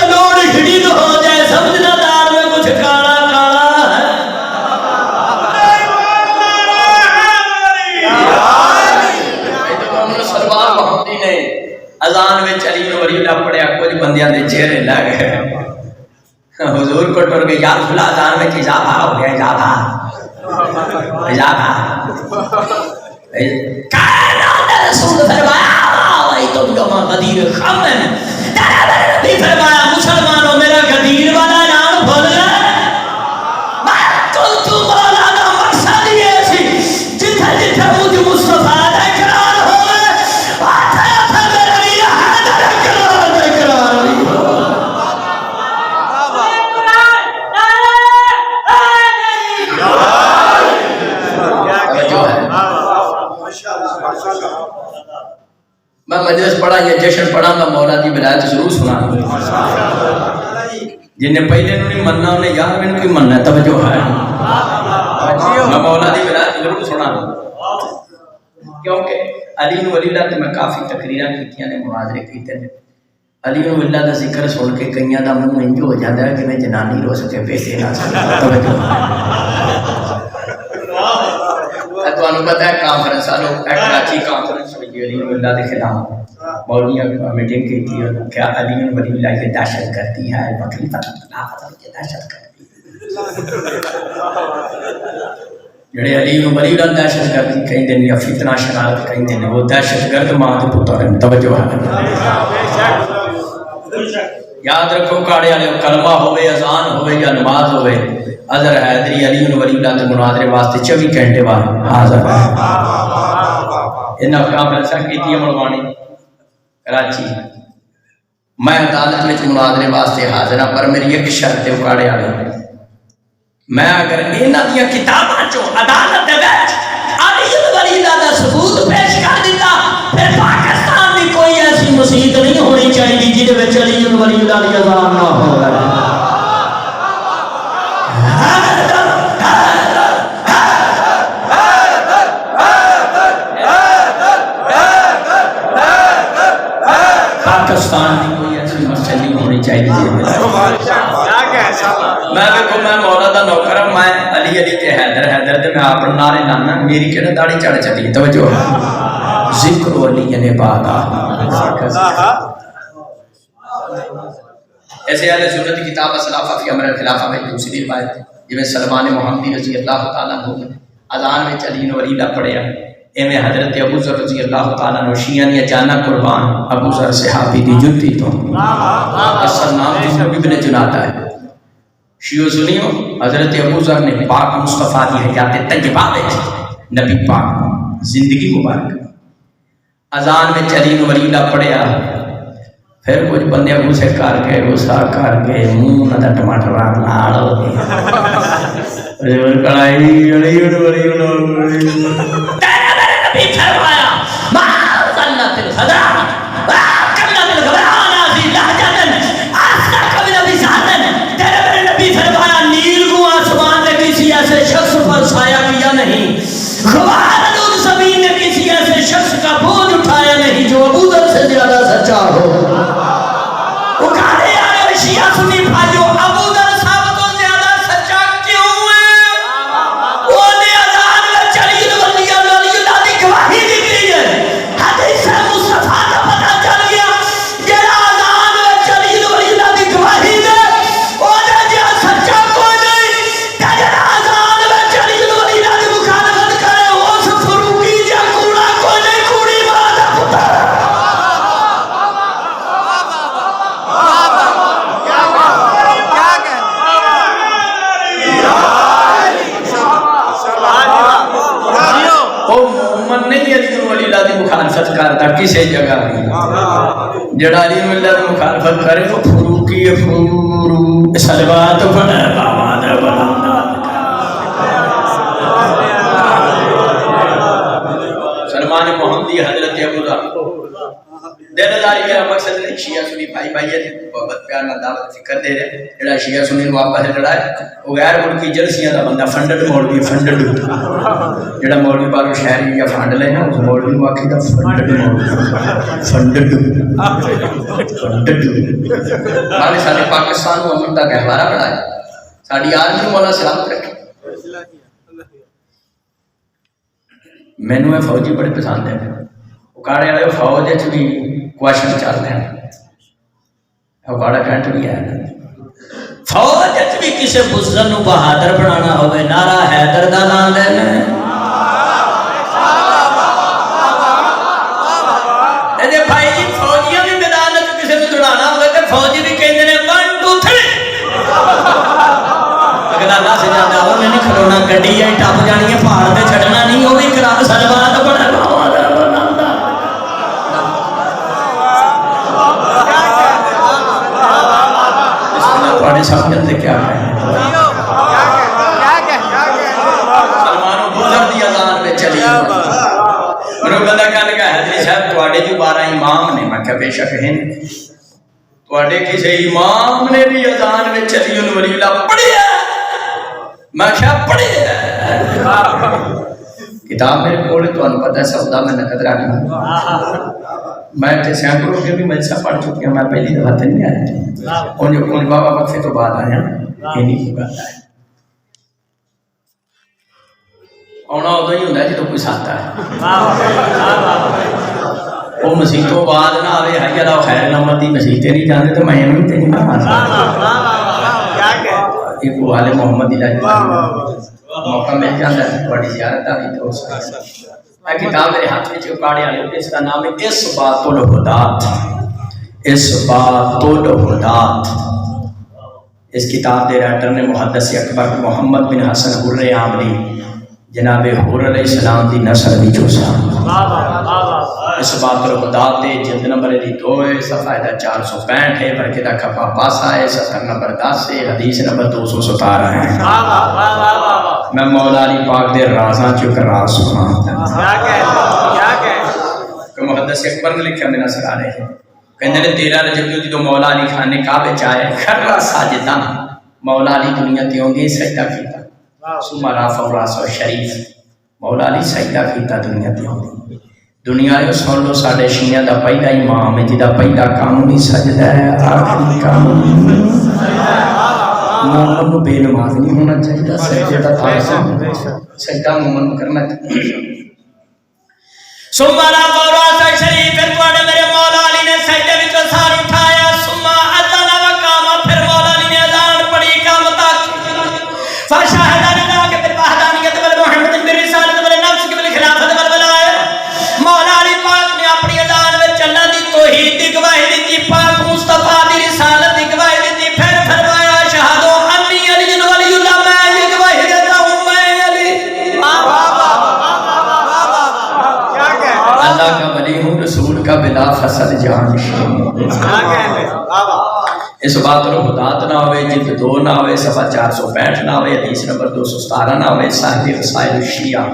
ٹر گئے یا رسول اللہ اذان میں اضافہ ہو گیا اضافہ کائنات رسول فرمایا وہی تم جو غدیر خمن نبی فرمایا مسلمانوں میرا غدیر والا نام بھول گئے میں کل تو مولانا مقصد یہ سی جتھے جتھے مجھ مصطفیٰ دا اقرار ہوئے آتے تھے میرے لیے حیدر اقرار ہوئی میں مجلس پڑھا یا جشن پڑھا میں مولا دی ولایت ضرور سنا جنہیں پہلے نہیں مننا انہیں یار میں نہیں مننا توجہ ہے میں مولا دی ولایت ضرور سنا کیونکہ علی ولی اللہ تے میں کافی تقریراں کیتیاں نے مناظرے کیتے ہیں علی ولی اللہ دا ذکر سن کے کئیاں دا منہ انج ہو جاتا ہے کہ میں جنانی رو سکے پیسے نہ سکے توجہ تو انہوں پتہ ہے کانفرنس آلو کراچی کانفرنس ہوئی علی ولی اللہ دے خلاف مولویاں میٹنگ کی تھی اور کیا علی ولی اللہ کی دہشت کرتی ہے بکری فتح کی دہشت کرتی ہے جڑے علی ولی اللہ دہشت کرتی کہیں دن یا فتنہ شرارت کہیں دن وہ دہشت گرد ماں تو پتر ہیں توجہ ہے یاد رکھو کاڑے والے کلمہ ہوئے اذان ہوئے یا نماز ہوئے اظہر حیدری علی ولی اللہ کے مناظرے واسطے 24 گھنٹے بعد حاضر ہے انہاں کانفرنساں کیتیاں ملوانی کراچی میں عدالت میں مناظرے واسطے حاضر ہوں پر میری ایک شرط ہے اکاڑے والے میں اگر انہاں دیاں کتاباں چوں عدالت دے وچ علی ولی اللہ دا ثبوت پیش کر دیتا پھر پاکستان دی کوئی ایسی مسجد نہیں ہونی چاہیے جہدے وچ علی ولی اللہ دی اذان نہ ہو پاکستان کی کوئی ایسی مسجد نہیں ہونی چاہیے میں مولا دا نوکر ہوں میں علی علی تے حیدر حیدر تے میں آپ نعرے لانا میری کہڑا داڑھی چڑھ چلی ہے توجہ ذکر علی نے بادا ایسے اہل سنت کی کتاب اسلافہ فی امر الخلافہ میں دوسری روایت جویں سلمان محمدی رضی اللہ تعالیٰ عنہ اذان میں علی ولی اللہ پڑھیا ایویں حضرت ابو ذر رضی اللہ تعالیٰ عنہ شیعہ نے جانا قربان ابو ذر صحابی دی جتی تو اصل نام جنوب ابن جنادہ ہے شیعہ سنیو حضرت ابو ذر نے پاک مصطفیٰ دی حیات طیبہ میں نبی پاک زندگی مبارک اذان میں علی ولی اللہ پڑھیا پھر کچھ بندے غصے کر کے غصہ کر کے منہ نہ ٹماٹر لال ہو گئے کڑائی علی ولی اللہ نبی فرمایا ما ظلت الخدا وكلم الغبران ذي لهجة أصدق من بساطن تیرے میرے نبی فرمایا نیل کو آسمان نے کسی ایسے شخص پر سایہ کیا نہیں غبار آلود زمین نے کسی ایسے شخص کا بوجھ اٹھایا نہیں جو ابو ذر سے زیادہ سچا ہو اکھاڑے آئے شیعہ سنی بھائیو ابو ذر صاحب تو زیادہ سچا کیوں ہے وہ نے اذان میں چلی ولی اللہ دی گواہی نکلی ہے حدیث مصطفیٰ کا پتہ چل گیا یہ اذان میں چلی ولی اللہ دی گواہی دے وہ نے سچا کوئی نہیں تیرا اذان میں چلی ولی اللہ دی مخالفت کرے اس فروقی جا کوڑا کوئی نہیں کوڑی ماں دا پتر مخالفت کرتا کسی جگہ بھی جڑا علی اللہ کی مخالفت کرے وہ فروقی فروق سلوات پڑھے بابا دے سلمان محمدی حضرت ابو ذر دینداری میرا مقصد نہیں شیعہ سنی بھائی بھائیت محبت پیار نہ دعوت فکر دے رہے جڑا شیعہ سنی نو آپس لڑا ہے وہ غیر ملکی جلسیاں دا بندہ فنڈڈ مولوی فنڈڈ جڑا مولوی بارو شہری یا فنڈ لے نا اس مولوی نو آکھی دا فنڈڈ مولوی فنڈڈ مالے سارے پاکستان کو امن دا گہوارہ بڑھا ہے ساڑی آرمی مولا سلامت رکھے میں نے فوجی بڑے پسند ہے اکاڑے والے فوج بھی کوشچن چل رہے ہیں اکاڑا کینٹ بھی ہے فوج بھی کسی بزدل نو بہادر بنانا ہوئے نعرہ حیدر دا نام لینا ہے. اے بھائی جی فوجیاں بھی میدان وچ کسی نو دوڑانا ہوئے تے فوجی بھی کہندے نے 1 2 3 اگلا دس جاتا وہ نہیں کھلونا گڈی آئی ٹپ جانی ہے پہاڑ تے چھڈنا نہیں وہ بھی کرا سلوات بڑا سمجھن سے کیا کہیں سلمانوں بزر دی اذان میں چلی میرے بندہ کہنے کا حضرت صاحب تواڈے جو 12 امام نے میں کہا بے شک ہیں تواڈے کسی امام نے بھی اذان میں چلی ان ولی اللہ پڑھیا میں کہا پڑھیا کتاب میرے کول تو ان پتہ ہے سودا میں نقد رکھنا میں تے سینکڑوں کے بھی مجلسہ پڑھ چکی ہوں میں پہلی دفعہ تے نہیں آیا ان بابا وقفے تو بعد آیا یہ نہیں ہوگاتا ہے آنا ادھر ہی ہوتا ہے جدو کوئی ساتھ ہے وہ مسیح تو بعد نہ آوے حی اللہ خیر نمت دی مسیح تے نہیں جانے تو میں نہیں تے نہیں مانا ایک والے محمد الہی موقع مل جاتا ہے بڑی زیارت آئی تو اس کا میں کتاب میرے ہاتھ میں چکاڑے آلے اس کا نام ہے اثبات الہدات. اثبات الہدات اس کتاب دے رائٹر نے محدث اکبر محمد بن حسن حر عاملی جناب حر علیہ السلام دی نسل دی چوسا اثبات الہدات دے جلد نمبر 2 ہے صفحہ 465 ہے برکہ دا کھپا پاسا ہے سطر نمبر 10 ہے حدیث نمبر 217 ہے. میں مولا علی پاک دے رازاں چک راز سنا کہ محدث اکبر نے لکھا میں نظر آ رہے ہیں کہنے نے 13 رجب جو مولا علی خان نے کعبے چاہے خرہ ساجدہ مولا علی دنیا تے ہوں گے سجدہ کیتا سمہ رافع راسو شریف مولا علی سجدہ کیتا دنیا تے ہوں گے دنیا ہے سن لو ساڑھے شیعہ دا پہلا امام ہے جدا پہلا قانونی سجدہ ہے آخری قانونی مومن کو بے نماز نہیں ہونا چاہیے سجدہ تھا سجدہ مومن کرنا چاہیے سمہ رافع راسو شریف پھر پڑھنے میرے مولا علی نے سجدے بھی تو سار اٹھایا سمہ اذن و قاما پھر مولا علی نے اذان پڑھی قامت تک فشاہد اللہ کے پھر وحدانیت بل محمد بن رسالت بل نفس کے بل خلافت بل بلائے مولا علی پاک نے اپنی اذان میں چلنا دی توحید دی گواہی دی پاک مصطفیٰ دی رسالت دی گواہی دی پھر فرمایا شہادو انی علی ولی اللہ میں یہ گواہی دیتا ہوں میں علی اللہ کا ولی ہوں رسول کا بلا فصل جان اس بات رو خدات نہ ہوئے جلد 2 نہ ہوئے صفحہ 465 نہ ہوئے حدیث نمبر 217 نہ ہوئے صاحب رسائل الشیعہ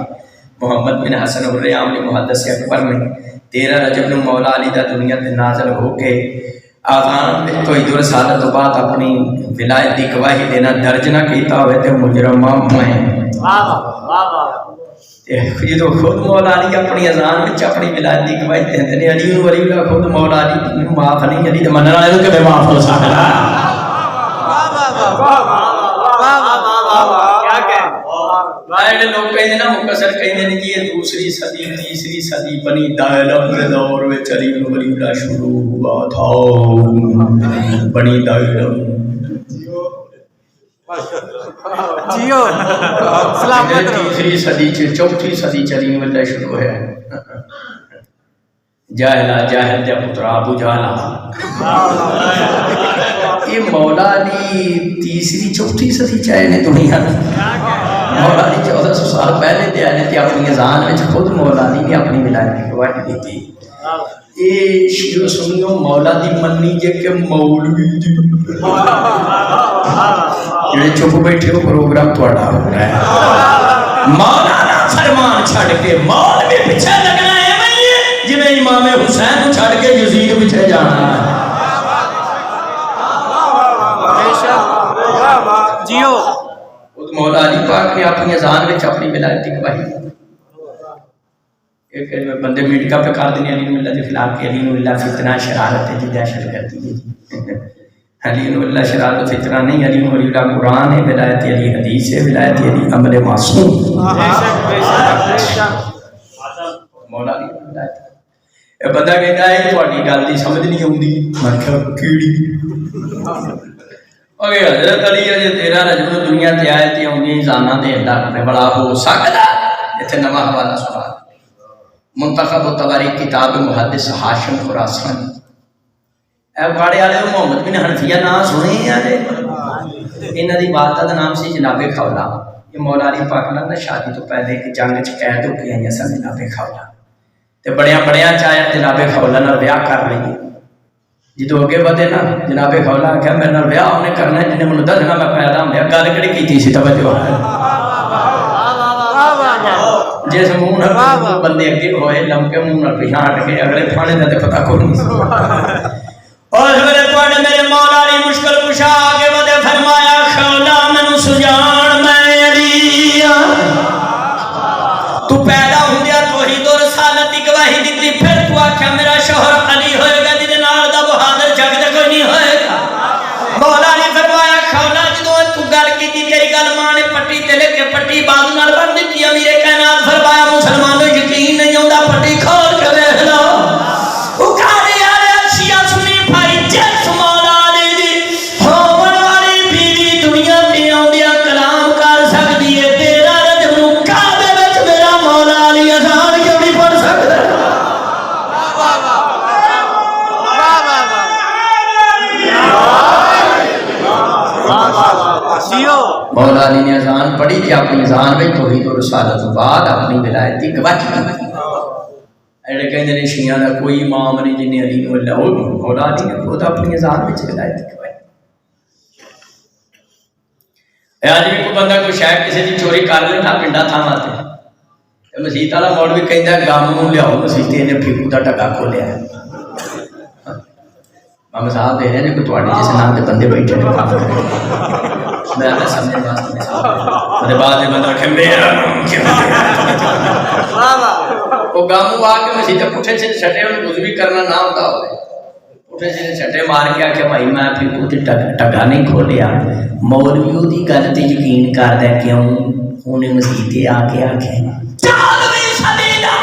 محمد بن حسن حر عاملی محدث اکبر میں 13 رجب نو مولا علی دا دنیا تے نازل ہو کے آغان توحید و رسالت و بعد اپنی ولایت دی گواہی دینا درج نہ کیتا ہوئے تے مجرمہ ہوئے یہ تو خود مولا علی اپنی اذان میں اپنی ولایت دی گواہی دیندے نے علی ولی اللہ خود مولا علی معاف نہیں علی تے منن والے کہ بے معاف ہو سکدا کیا کہ بڑے لوگ کہندے نا مختصر کہندے نے کہ یہ دوسری صدی تیسری صدی بنی دائلم کے دور میں علی ولی اللہ شروع ہوا تھا بنی دائلم جیو سلامت تیسری صدی چوتھی صدی چلی ولی شروع ہے جاہلا جاہل دے پتر ابو جہلا یہ مولا علی تیسری چوتھی صدی چاہے نے دنیا مولا علی 1400 سال پہلے تے آنے تے اپنی اذان وچ خود مولا علی نے اپنی ولایت کی گواہی دی تھی اے شیعہ سنیو مولا دی مننی جے کہ مولوی دی جڑے چپ بیٹھے ہو پروگرام تواڈا ہو رہا ہے مولانا فرمان چھڑ کے مولوی پیچھے لگنا ہے میں جویں امام حسین کو چھڑ کے یزید پیچھے جانا ہے جیو خود مولا علی پاک نے اپنی اذان میں اپنی ولایت کی گواہی ایک بندے میڈیکا پہ کار دینی علی اللہ کے خلاف کہ علی اللہ فتنہ شرارت ہے جی دہشت گردی ہے علی اللہ شرارت فتنہ نہیں علی اللہ قرآن ہے ولایت علی حدیث ہے ولایت علی عمل معصوم مولا علی ولایت اے بندہ کہتا ہے تہاڈی گل دی سمجھ نہیں آوندی میں کہا کیڑی اگے حضرت علی جی 13 رجب نو دنیا تے آئے تے اونی زانا دے اللہ تے بڑا ہو سکدا ایتھے نواں حوالہ سوال منتخب و تواریخ کتاب محدث ہاشم خراسانی اے باڑے والے محمد بن حنفیہ نام سنے ہیں انہاں دی والدہ دا نام سی جناب خولا یہ مولا علی پاک نال شادی تو پہلے ایک جنگ چ قید ہو کے آئی سن جناب خولا تے بڑیاں چاہیا جناب خولا نال بیاہ کر لئیے جدو اگے بدے نا جناب خولا آخیا میرے نال بیاہ انہیں کرنا ہے جنہیں منو دسنا میں پیدا ہوں گل کہڑی کیتی سی توجہ جس منہ نال بندے اگے ہوئے لمکے منہ نال پیچھے ہٹ کے اگلے پھانے دا تے پتہ کوئی نہیں اور میرے پانے میرے مولا علی مشکل کشا آگے بدے فرمایا خولا مینوں سجان میں علی تو پیدا ہوندیا توحید و رسالت دی گواہی دتی پھر تو آکھیا میرا شوہر علی ہوئے گا جدے نال دا بہادر جگ تے کوئی نہیں ہوئے گا مولا نے فرمایا خولا جدوں تو گل کیتی تیری گل ماں نے پٹی تے لے کے پٹی بازو نال بن دتی امیر کائنات فرمایا مسلمانوں یقین نہیں ہوندا پٹی کھول کے ویکھ لو او کھاڑی والے اشیاء سنی بھائی جس مولا علی دی ہون والی بیوی دنیا تے اوندیا کلام کر سکدی ہے 13 رجب نو کعبے وچ میرا مولا علی اذان کیوں نہیں پڑھ سکدا مولا علی نے اذان پڑھی کہ اپنی اذان میں توحید و رسالت بعد اپنی ولایت کی گواہی دی ایڈے کہندے نے شیعہ دا کوئی امام نہیں جن علی نو اللہ مولا علی نے خود اپنی اذان میں ولایت کی گواہی اج بھی کوئی بندہ کوئی شاید کسی دی چوری کر لے نہ پنڈا تھاواں تے مسجد والا مولوی کہندا گام نو لیاؤ مسجد تے نے پھیکو دا ٹکا کھولیا ہے ہم صاحب دے رہے ہیں کہ تواڈے جس نام دے بندے بیٹھے نے کام کرے میں نہ سمجھے واسطے میں صاحب میرے بعد میں بندہ کہ میرا نام کیا وہ گامو آ کے مسجد پٹھے سے چھٹے انہوں کچھ بھی کرنا نہ ہوتا ہوئے پٹھے سے چھٹے مار کے آکے بھائی میں پھر کچھ ٹکا نہیں کھولیا مولویوں دی گل تے یقین کر دے کیوں انہیں مسجد آ کے آکے چالویں صدیدہ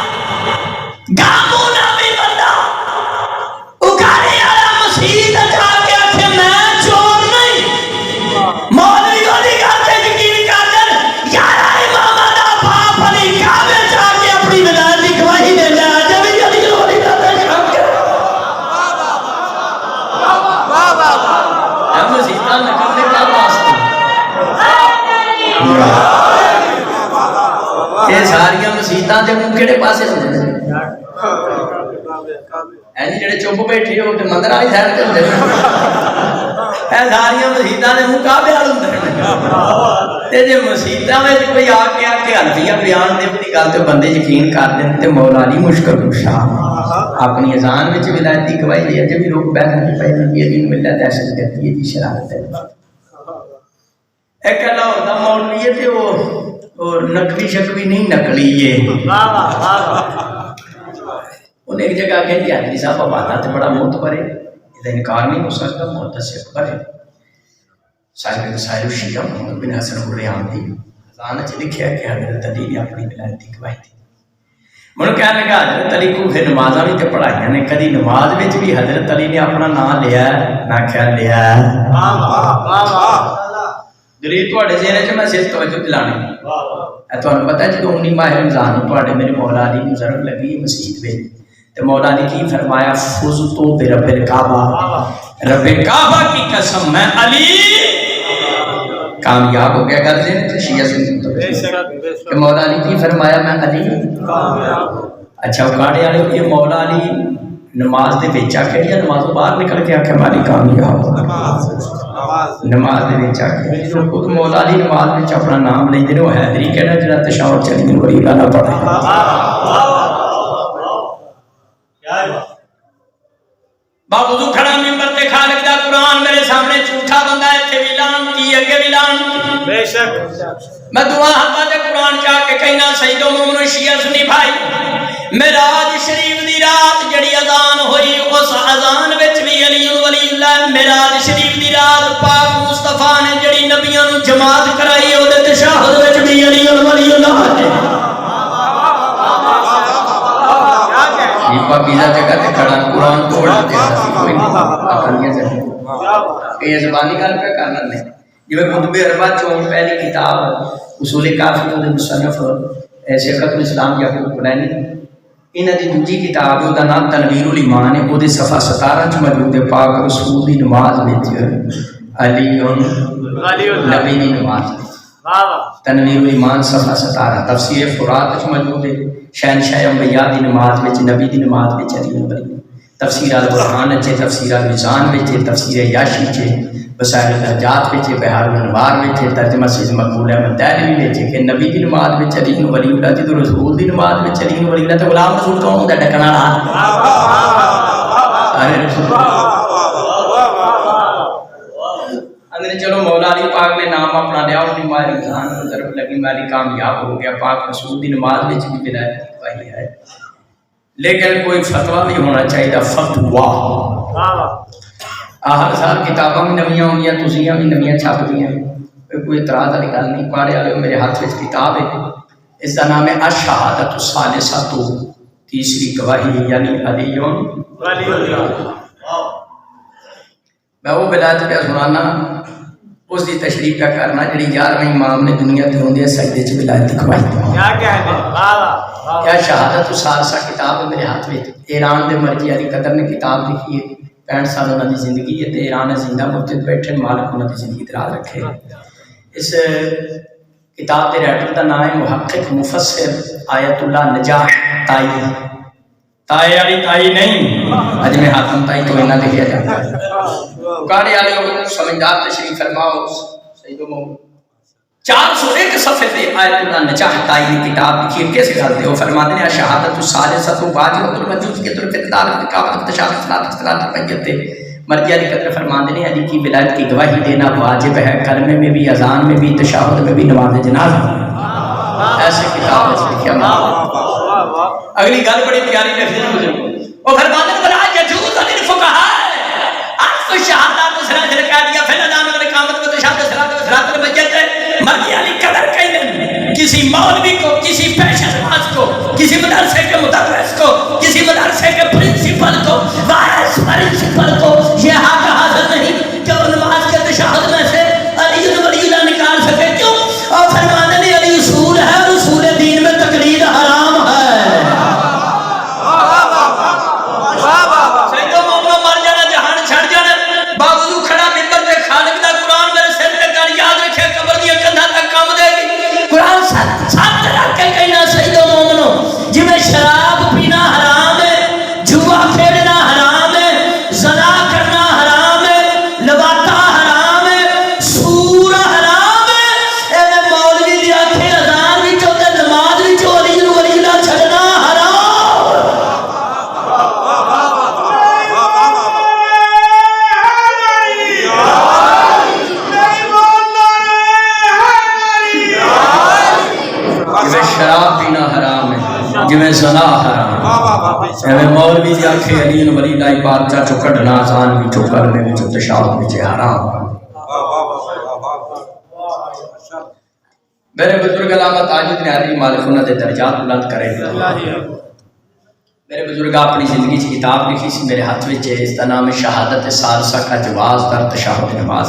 گامو نامی بندہ اگاڑے والا مسجد جا کے آکے میں چور نہیں مولویوں دی گل تے یقین کر دے یارا امام دا باپ علی کعبے جا کے اپنی ولایت دی گواہی دے لیا جب علی گلوری دا شک اب مسیحا نکلنے کا واسطہ یہ ساری مسیحاں دے منہ کہڑے پاسے ہوندے نے اینی جڑے چپ بیٹھے ہو تے مندر والی سائڈ تے ہوندے اے ساری مسیحاں دے منہ کعبے وال ہوندے نے تے جے مسیحاں وچ کوئی آ کے حنفیہ بیان دے دی گل تے بندے یقین کر دین تے مولا علی مشکل کشا اپنی اذان وچ ولایت دی گواہی دے اجے بھی لوگ بیٹھے پئے نے یہ دین ملت دہشت گردی دی شرارت ہے ایک اللہ ہوتا مولوی ہے تے وہ نقلی شکوی نہیں نقلی ہے انہیں ایک جگہ کہتی حاجی صاحب باتاں تے بڑا معتبر ہے یہ انکار نہیں ہو سکتا محدث اکبر ہے صاحب مسائل الشیعہ محمد بن حسن الریان دی اذان وچ لکھیا کہ حضرت علی نے اپنی ولایت دی گواہی دی منو کہنے لگا حضرت علی کو پھر نمازاں بھی تے پڑھائیاں نے کدی نماز وچ بھی حضرت علی نے اپنا نام لیا نہ خیال لیا دلیل تواڈے ذہن وچ میں صرف توجہ دلانی اے تانوں پتہ ہے جدوں 19 ماہ رمضان نوں تواڈے میرے مولا علی نوں ضرورت لگی مسجد وچ تے مولا نے کی فرمایا فزتو برب الکعبہ رب کعبہ کی قسم میں علی کامیاب ہو گیا کر دیں تو شیعہ سنی کہ مولا علی کی فرمایا میں علی اچھا اکاڑے والے یہ مولا علی نماز دے وچ آکھے یا نمازوں باہر نکل کے آکھے مالی کامیاب نماز دے وچ آکھے جو خود مولا علی نماز وچ اپنا نام لیندے نے وہ حیدری کہنا جڑا تشہد چلی دن ولی اللہ پڑھے باوضو کھڑا ممبر تے خالق دا قرآن میرے سامنے جھوٹا بندہ ہے تے ویلان کی اگے ویلان کی بے شک میں دعا ہاتھا تے قرآن چاہ کے کہنا سید و مومن شیعہ سنی بھائی معراج شریف دی رات جڑی اذان ہوئی اس اذان وچ بھی علی ولی اللہ معراج شریف دی رات پاک مصطفیٰ نے جڑی نبیوں نو جماعت کرائی او دے تشہد وچ بھی علی ولی اللہ ہے یہ پاکیزہ جگہ تے کھڑا قرآن توڑ کے کوئی نہیں اکھڑیاں سے یہ زبانی گل پہ کر لیں جی کتب اربع چوں پہلی کتاب اصول کافی وہ مصنف شیخ الاسلام یعقوب کلینی انہاں دی دوجی کتاب ہے، وہ نام تنویر الایمان ہے، وہ صفحہ 17 چ موجود ہے۔ پاک رسول دی نماز وچ علی نبی دی نماز تنویر الایمان صفحہ 17 تفسیر فرات چ موجود ہے۔ شہنشاہ انبیاء دی نماز وچ نبی دی نماز وچ علی نبی تفسیر القرآن وچ تفسیر المیزان وچ تفسیر یاشی وچ وسائل الحجات وچ بہار الانوار وچ ترجمہ سید مقبول احمد دہلوی وچ کہ نبی دی نماز وچ علی ولی اللہ جدو رسول دی نماز وچ علی ولی اللہ تے غلام رسول کون ہوندا ڈکن والا سارے رسول اندر چلو مولا علی پاک نے نام اپنا لیا انہی ماہ رمضان کو طرف لگی مالی کامیاب ہو گیا پاک رسول دی نماز وچ بھی ولایت وہی ہے لیکن کوئی فتویٰ بھی ہونا چاہیے فتویٰ ہر سال کتاباں بھی نویاں ہونگیاں تسیاں بھی نویاں چھپ دیاں کوئی اعتراض والی گل نہیں پڑھے والے میرے ہاتھ میں کتاب ہے اس کا نام ہے الشہادۃ الثالثۃ تیسری گواہی یعنی علی ولی اللہ میں وہ ولایت پہ سنانا اس کی تشریح پہ کرنا جڑی 11ویں امام نے دنیا تے ہوندے سجدے چ ولایت دی گواہی کیا کہتے ہیں یا شہادت الثالثہ کتاب ہے میرے ہاتھ میں ایران دے مرجع علی قدر نے کتاب لکھی ہے 65 سال انہوں کی زندگی ہے تو ایران زندہ مرتد بیٹھے مالک انہوں کی زندگی دراز رکھے اس کتاب کے رائٹر کا نام ہے محقق مفسر آیت اللہ نجاح تائی تائی والی تائی نہیں اج میں حاتم تائی تو انہاں لکھیا جاتا ہے کاڑے والے سمجھدار تشریف فرماؤ سیدو مو 401 صفحے تے آیت اللہ نجاح تائی کی کتاب لکھی کیسے کرتے ہو فرماتے ہیں شہادت الثالثۃ واجب المجوز کے طور پر تعلق کعبۃ تشہد صلاۃ الفجر مرجع علی قدر فرماتے ہیں علی کی ولایت کی گواہی دینا واجب ہے کلمے میں بھی اذان میں بھی تشہد میں بھی نماز جنازہ ایسے کتاب میں لکھا اگلی گل بڑی پیاری لفظ ہے وہ فرماتے ہیں ولا یجوز للفقہاء عطف شہادات صلاۃ القادیہ فی الاذان والاقامۃ وتشہد صلاۃ الفجر مرجع علی قدر کہیں کسی مولوی کو کسی پیشہ نماز کو کسی مدرسے کے مدرس کو کسی مدرسے کے پرنسپل کو وائس پرنسپل کو یہ حق حاصل نہیں کہ وہ نماز کے تشہد میں سے علی ولی اللہ نکال سکے کیوں اور فرمانے نے علی اصول ہے اور اصول دین میں تقلید حرام ہے سیدو مومنو مر جانا جہان چھڑ جانا باوضو کھڑا ممبر دے خالق دا قرآن میرے سر پہ کر یاد رکھے قبر دیا کندھا تک کام دے گی قرآن ساتھ رکھ کے کہنا سیدو مومنو جی میں شراب پینا حرام ہے جوا کھیلنا حرام ہے زنا کرنا حرام ہے لواطا حرام ہے سور حرام ہے اے مولوی دی آنکھیں اذان بھی چوتے نماز بھی چو علی اللہ چھڑنا حرام جی شراب پینا حرام ہے جی زنا حرام ہے مولوی دی آنکھیں علی ولی اللہ پارچہ چو کڈنا آسان بھی چو کرنے بھی چو تشاہد بھی حرام میرے بزرگ علامہ تاجد نہاری مالک انہاں دے درجات بلند کرے میرے بزرگ اپنی زندگی کی کتاب لکھی سی میرے ہاتھ وچ اس کا نام ہے شہادت ثالثہ کا جواز در تشہد نماز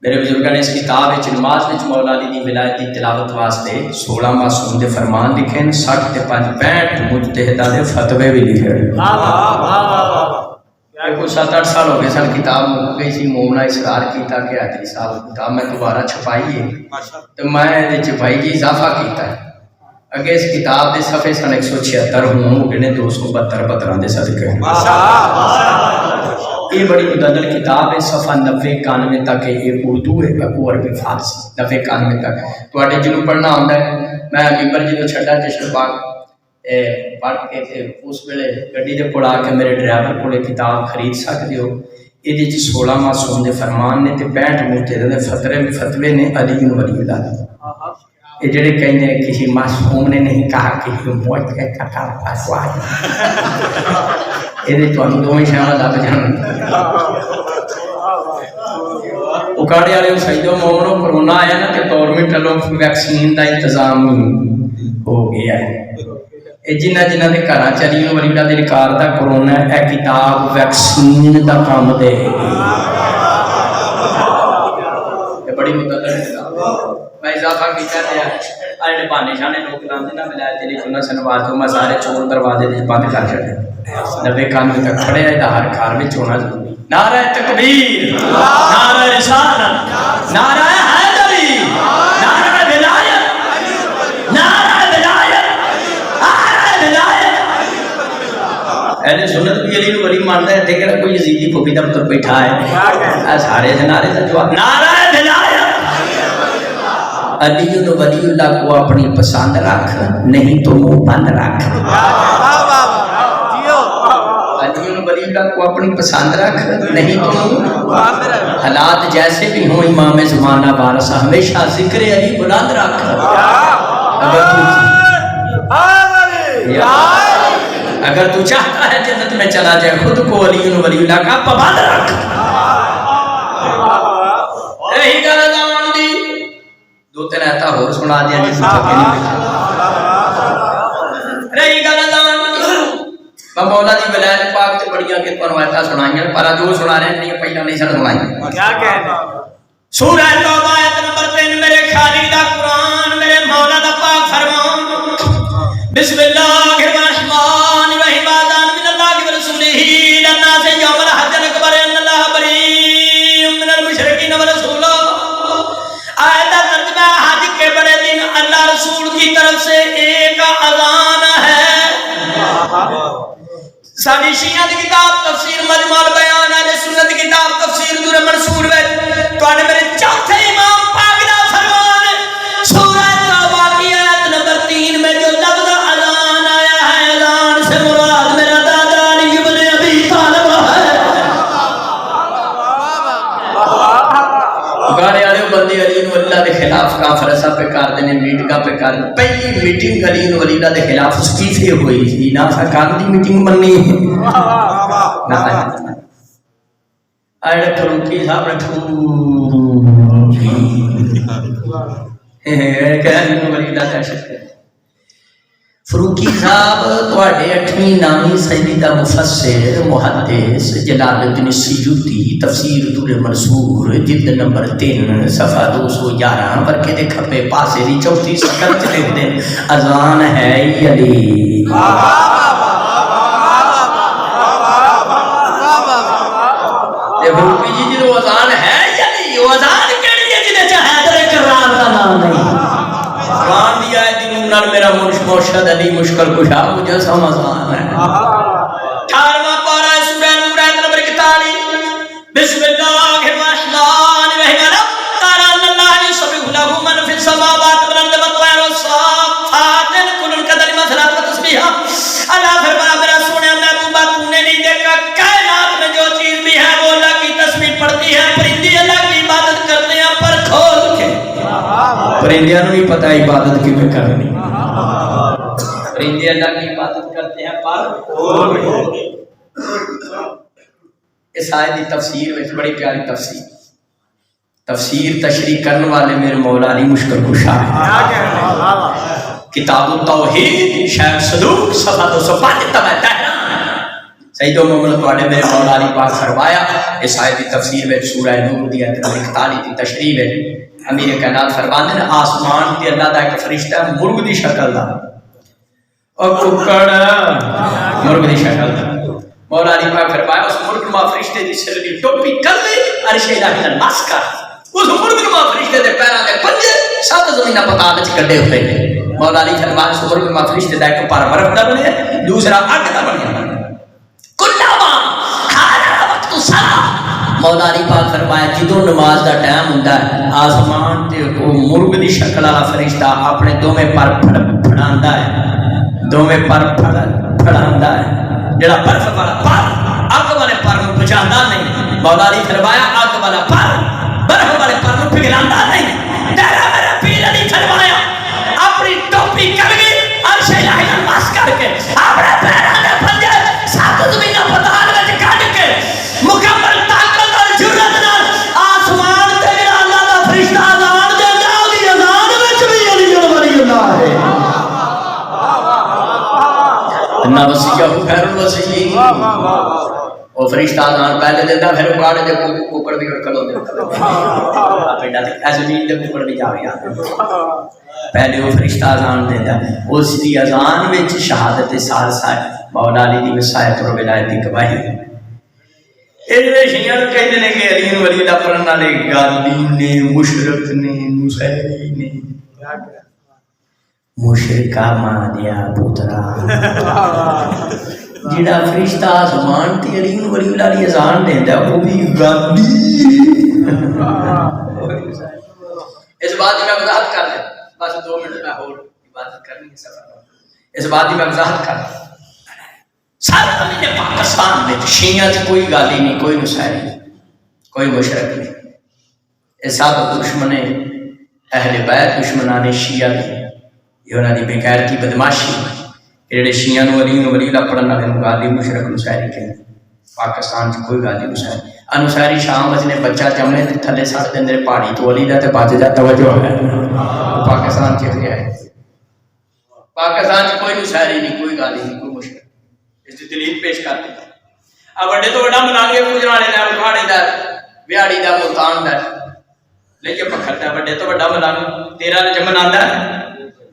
میرے بزرگوں نے اس کتاب نماز وچ مولا علی دی ولایت دی تلاوت واسطے 16 معصوم دے فرمان لکھے 60 تے 65 مجتہداں دے فتوے بھی لکھے کوئی 7-8 سال ہو گئے سن کتاب مک گئی سی مومنا اصرار کیتا کہ حاجی صاحب کتاب میں دوبارہ چھپائی ہے تو میں یہ چھپائی جی اضافہ کیتا ہے اگے اس کتاب دے صفحے سن 176 ہوں گنے 272 پتراں دے صدقے یہ بڑی مدلل کتاب ہے صفحہ 90-91 تک یہ اردو ہے کو عربی فارسی 90-91 تک تو جنوں پڑھنا ہوتا ہے میں ممبر جدوں چھڈا چشم باغ پڑھ کے اس ویلے گڈی دے کول آ کے میرے ڈرائیور کول کتاب خرید سکتے ہو یہ 16 معصوم دے فرمان نے تے 65 مجتہداں دے فتوے نے علی ولی اللہ یہ جڑے کہیں ہیں کسی معصوم نے نہیں کہا کہ موت کا فتوا یہ تو ہم دونوں شامل لگ جان اکاڑے والے سیدو مومنو کرونا آیا نا کہ گورنمنٹ والوں ویکسین کا انتظام ہو گیا ہے جنہ جنہ کے گھر چلی ولی اللہ دے ریکارڈ دا کرونا ہے کتاب ویکسین دا کام دے میں اضافہ کی کر رہا اے بہانے شانے لوگ لاندے نا ولایت علی سنت سنوار تو میں سارے چور دروازے وچ بند کر چھڈے نبے قانون تک کھڑے ہے ہر گھر وچ ہونا ضروری نعرہ تکبیر نعرہ رسالت نعرہ حیدری نعرہ ولایت نعرہ ولایت نعرہ ولایت اہل سنت بھی علی ولی مانتا ہے دیکھ رہا کوئی یزیدی پھوپھی دا پتر بیٹھا ہے سارے نعرے کا جواب نعرہ ولایت علی ولی اللہ کو اپنی پسند رکھ نہیں تو منہ بند رکھ علی ولی اللہ کو اپنی پسند رکھ نہیں تو منہ حالات جیسے بھی ہوں امام زمانہ بارسا ہمیشہ ذکر علی بلند رکھ اگر تو چاہتا ہے جنت میں چلا جائے خود کو علی ولی اللہ کا پابند رکھ رہی گل زمان دی دو تین ایتا ہو سنا دیا جس میں تھکے نہیں بیٹھا رہی گل زمان میں مولا دی ولایت پاک تے بڑیاں کہ تانوں ایتا سنائیاں پر جو سنا رہے ہیں پہلا نہیں سنائیں کیا کہنا سورہ توبہ آیت نمبر 3 میرے خالق دا قرآن میرے مولا دا پاک فرمان بسم اللہ الرحمن الرحیم آذان من اللہ ورسولہ للناس یوم الحج الاکبر ان اللہ بری من المشرکین ورسولہ آیت ترجمہ حج کے بڑے دن اللہ رسول کی طرف سے ایک اذان ہے ساری شیعہ دی کتاب تفسیر مجمع البیان ہے سنت دی کتاب تفسیر دور منصور ہے تو آنے میرے چوتھے امام پاک دا فرمان سورہ توبہ کی آیت نمبر 3 میں جو لفظ اذان آیا ہے اذان سے مراد میرا دادا علی ابن ابی طالب ہے گانے والے بندے علی اللہ کے خلاف کانفرنسا پہ کر دینے میٹنگا پہ کر پہلی میٹنگ علی اللہ کے خلاف اس کی سے ہوئی تھی نا سرکار دی میٹنگ بننی نا اڑ فروکی صاحب فروکی صاحب تواڈے 8ویں نامی سیدہ مفسر محدث جلال الدین سیوطی تفسیر دور منصور جلد نمبر 3 صفحہ 211 برکے دے کھپے پاسے دی چوتھی سطر چ لکھ دے اذان ہے علی فروکی جی جو اذان ہے علی وہ اذان کیڑی ہے جے چ حیدر کرار دا نام نہیں قرآن دی آیت دی نور میرا مرشد علی مشکل کشا مجھے سمجھان ہے 18واں پارہ سورہ نور آیت نمبر 41 بسم اللہ الرحمن الرحیم رب تعالی اللہ یسبح له من فی السماوات والارض والطير والصافات کل کلمۃ صلاۃ و تسبیح اللہ فرمایا میرا سونے محبوبہ تو نے نہیں دیکھا کائنات میں جو چیز بھی ہے وہ اللہ کی تسبیح پڑھتی ہے پرندے اللہ کی عبادت کرتے ہیں پر کھول کے پرندیاں نوں بھی پتہ ہے عبادت کیویں کرنی پرندے اللہ کی عبادت کرتے ہیں پر اس آیت کی تفسیر میں بڑی پیاری تفسیر تشریح کرنے والے میرے مولا علی مشکل کشا ہے کتاب التوحید شیخ صدوق صفحہ 205 تبع تہران سید و محمد تواڈے میرے مولا علی پاک فرمایا اس آیت کی تفسیر میں سورہ نور دی آیت 41 کی تشریح ہے امیر کائنات فرماندے ہیں آسمان تے اللہ دا ایک فرشتہ مرغ دی شکل دا اور ککڑ مرغ دی شکل دا مولا علی پاک فرمایا اس مرغ نما فرشتے دی سر دی ٹوپی کر لی عرش الہی دا ناس کر اس مرغ نما فرشتے دے پیراں دے پنجے سات زمین پتا وچ کڈے ہوئے نے مولا علی فرمایا اس مرغ نما فرشتے دا ایک پر برف دا بنیا دوسرا اگ دا بنیا کلما کھانا وقت صلاۃ مولا علی پاک فرمایا جدوں نماز دا ٹائم ہوندا ہے آسمان تے او مرغ دی شکل والا فرشتہ اپنے دوویں پر پھڑاندا ہے دوویں پر پھڑاندا ہے جڑا برف والا پر اگ والے پر نوں بچاندا نہیں مولا علی فرمایا اگ والا پر برف والے پر نوں پگھلاندا نہیں تیرا میرا پیر علی فرمایا اپنی ٹوپی کر کے عرش الہی نال مس کر کے اپنے پیراں دے پنجے سات زمین پتال وچ کڈ کے مکمل طاقت اور جرأت نال آسمان تے جڑا اللہ دا فرشتہ اذان دیندا اودی اذان وچ بھی علی ولی اللہ ہے نہ وسیع خیر الوسیع وہ فرشتہ آزان پہلے دیتا پھر پہاڑے دے ککڑ بھی کھلو دے پنڈا تے زمین دے ککڑ بھی جا گیا پہلے وہ فرشتہ آزان دیتا اس دی آزان وچ شہادت ثالثہ مولا علی دی وصایت اور ولایت دی گواہی یہ شیعہ کہتے ہیں کہ علی ولی دا پڑھن والے غالبین نے مشرق نے نصیری نے مشرکہ ماں دیا پوترا جڑا فرشتہ آسمان تے علی ولی اللہ دی اذان دیندا وہ بھی غالبی اس بات کی میں وضاحت کر دیں بس 2 منٹ میں اور عبادت کرنی ہے سفر اس بات کی میں وضاحت کر دیں سارے زمین پاکستان میں شیعہ کوئی گالی نہیں کوئی نصیری نہیں کوئی مشرک نہیں یہ سب دشمن اہل بیت دشمنان شیعہ نے یہ انہوں نے بغیر کی بدماشی جڑے شیعہ نو علی ولی اللہ پڑھن والے گالی مشرک نصیری کہندے پاکستان چ کوئی گالی نصیری انصاری شام وچ نے بچہ جمنے تے تھلے سٹ دیندے پہاڑی تو علی دا تے بچ جا توجہ ہے پاکستان چ ہے پاکستان چ کوئی نصیری نہیں کوئی گالی نہیں کوئی مشرک اس کی دلیل پیش کرتے ہیں اب بڑے تو بڑا ملانگے گجرانے دا اکھاڑے دا ویاڑی دا ملتان دا لے کے پکھرتا بڑے تو بڑا ملانگ تیرا جو مناتا ہے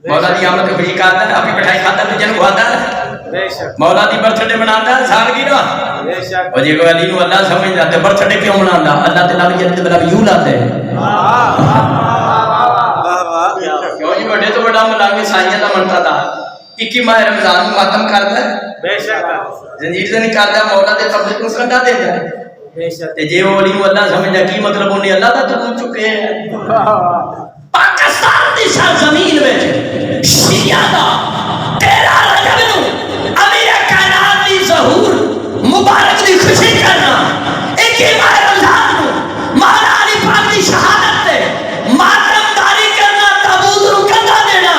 مولا دی آمد خوشی کرتا ہے اپنی مٹھائی کھاتا ہے جن کھواتا ہے مولا دی برتھ ڈے مناتا ہے سالگرہ اور جے کو علی نو اللہ سمجھ جاتے ہیں برتھ ڈے کیوں مناتا اللہ تعالیٰ بھی جنت بلا یوں لاتے ہیں کیوں جی بڑے تو بڑا ملانگے سائیہ دا منتا تھا 21 ماہ رمضان ماتم کرتا ہے زنجیر سے نکالتا ہے مولا دے تبلیغ کو سنڈا دیتا ہے تے جے وہ علی نو اللہ سمجھا کی مطلب انہیں اللہ دا تو چکے ہیں پاکستان دی سرزمین وچ شیعہ دا 13 رجب نو امیر کائنات دی ظہور مبارک دی خوشی کرنا 21 ماہ رمضان نو مولا علی پاک دی شہادت تے ماتم داری کرنا تابوت نو کندھا دینا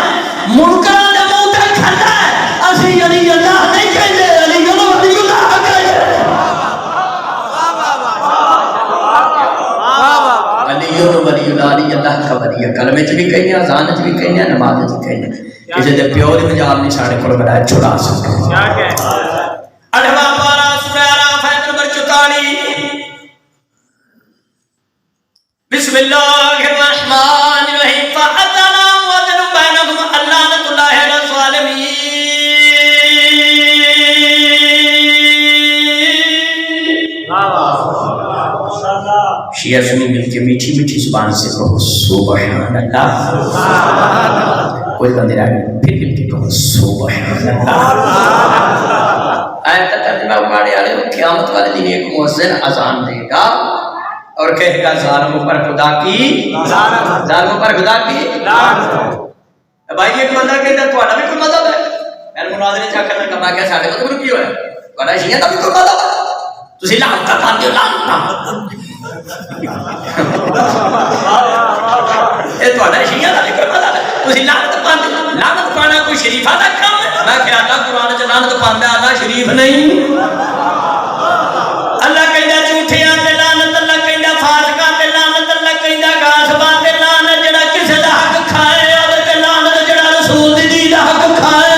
منکراں دے منہ تے کھڑا ہے اسی علی اللہ نہیں کہندے علی ولی اللہ کہندے علی ولی اللہ علی اللہ کا ولی ہے کلمے چ بھی کہنے اذان چ بھی کہنے نماز چ کہنے کسی دے پیو دی مجال نہیں ساڈے کول بڑا چھڑا سکتے کیا کہہ 8واں پارہ سورہ اعراف ایت نمبر 44 بسم اللہ الرحمن الرحیم فأذن وأذن بینہم اللعنۃ اللہ علی الظالمین شیعہ سنی مل کے میٹھی میٹھی زبان سے کہو سبحان اللہ کوئی بندے رہے پھر مل کے کہو سبحان اللہ آیت ترجمہ پڑھنے والے قیامت والے دن ایک مؤذن اذان دے گا اور کہے گا ظالموں پر خدا کی ظالموں پر خدا کی بھائی ایک بندہ کہتا ہے تھوڑا بھی کوئی مذہب ہے میں مناظرے چا کرنے کا میں کیا ساڈے مطلب کی ہویا تھوڑا شیعہ دا بھی کوئی مذہب ہے تسی لعنت پاندے ہو لعنت یہ تھوڑا شیعہ دا بھی کوئی مذہب ہے تسی لعنت پاندے لعنت پانا کوئی شریفہ دا کام ہے میں کہ اللہ قرآن چ لعنت پاندا اللہ شریف نہیں اللہ کہندا جھوٹیاں تے لعنت اللہ کہندا فاسقاں تے لعنت اللہ کہندا غاصباں تے لعنت جڑا کسے دا حق کھائے اور تے لعنت جڑا رسول دی دی دا حق کھائے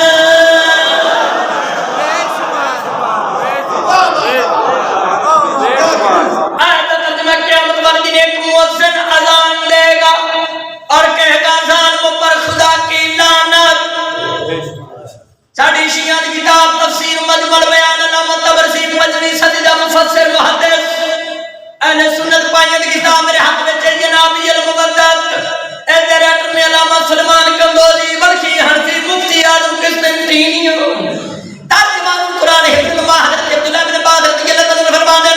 ساڑھی شیعہ کی کتاب تفسیر مجمل بیان علامہ طبرسی مجلی سجدہ مفسر محدث اہل سنت پائیت کتاب میرے حق میں چاہیے نابی المقدس اے ڈائریکٹر میں علامہ سلمان کندولی بلخی حنفی مفتی اعظم قسطنطینی ترجمان قرآن حفظ حضرت عبداللہ بن عباس رضی اللہ عنہ فرماتے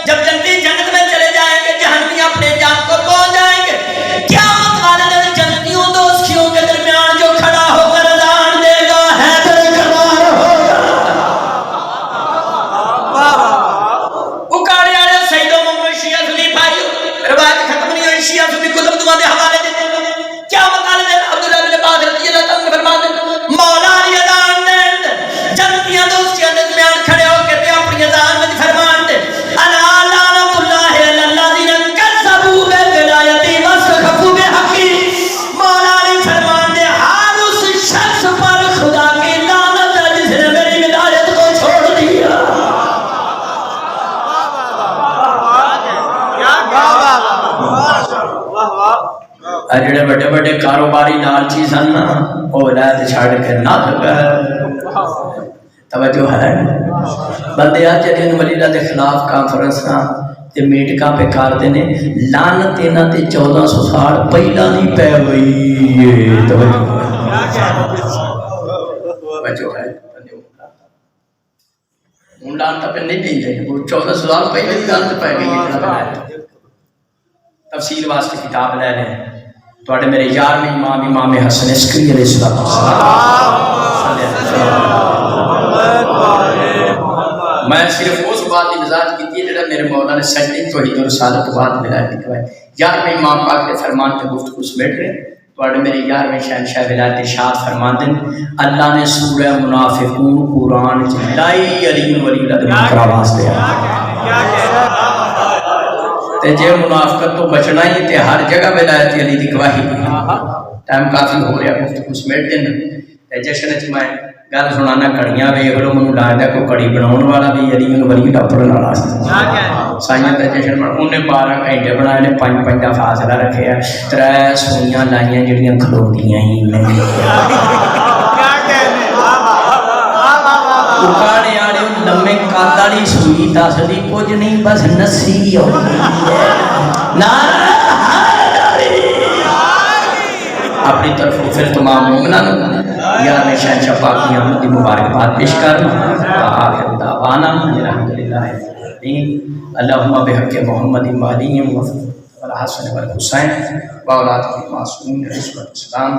جب جنتی جنت میں چلے جائیں گے جہنمی اپنے جان کو پہنچ جائیں گے قیامت والے دن جنتیوں دوستیوں کے درمیان جو کھڑا ہو کر اذان دے گا حیدر روایت ختم نہیں ہوئی شیعہ سنی کتب دعا دے حوالے دیتے ہیں کیا مطالعہ دے عبداللہ بن عباس رضی اللہ عنہ فرماتے ہیں مولا علی اذان دے جنتیاں دوستیاں دے درمیان کھڑے ہو کے تے اپنی اذان میں فرمان دے الا لعنت اللہ علی الذین کذبوا بالولایت واستخفوا بحقی مولا علی فرمان دے ہر اس شخص پر خدا کی لعنت ہے جس نے میری ولایت کو چھوڑ دیا جڑے بڑے بڑے کاروباری لالچی سن نا وہ ولایت چھڑ کے نہ گئے توجہ ہے بندے آج جدین ولیلہ دے خلاف کانفرنساں تے میٹکاں پہ کرتے ہیں لعنت انہاں تے 1400 سال پہلا نہیں پے ہوئی توجہ ہے ہوں لعنت پہ نہیں دیں گے وہ 1400 سال پہلے بھی لعنت پہ گئی ہے تفصیل واسطے کتاب لے لیں تو میرے یار میں امام حسن عسکری علیہ السلام میں صرف اس بات کی وضاحت کی تھی جڑا میرے مولا نے سجدے توحید و رسالت کے بعد ولایت لکھوائی یار میں امام پاک کے فرمان کے گفتگو سمیٹ رہے تو میرے یار میں شہنشاہ ولایت ارشاد فرمان دیں اللہ نے سورہ منافقون قرآن لائی علی ولی اللہ کے واسطے تے جے منافقت تو بچنا ہی تے ہر جگہ ولایت علی دی گواہی ٹائم کافی ہو رہا گفتگو سمیٹ دیں تے جشن وچ میں گل سنانا کڑیاں ویکھ لو مینوں لگدا کوئی کڑی بناون والا بھی علی ولی ٹپڑن والا سائیاں تے جشن انہیں 12 گھنٹے بنائے نے 5 دا فاصلہ رکھیا 3 سوئیاں لائیاں جڑیاں کھلوندیاں ہی نہیں اکاڑے آڑے لمے کاتالی سوئی دسدی کچھ نہیں بس نسی اپنی طرف پھر تمام مومنان یار میں شہنشاہ پاک کی آمد دی مبارکباد پیش کرنا آخر دعوانا الحمدللہ اللہم بحق محمد والیہم والحسن والحسین واولاد المعصومین علیہ السلام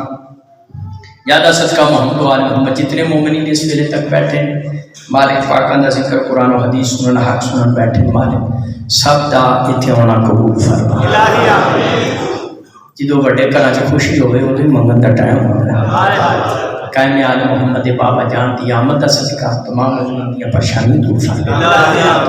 یادہ صدقہ محمد و آل محمد جتنے مومنین اس ویلے تک بیٹھے ہیں مالک پاکان دا ذکر قرآن و حدیث سنن حق سنن بیٹھے مالک سب دا اتھے ہونا قبول فرما جدو بڑے کراں چ خوشی ہوئے وہ منگن دا ٹائم ہونا قائم آل محمد بابا جان دی آمد دا صدقہ تمام لوگوں دی پریشانی دور فرما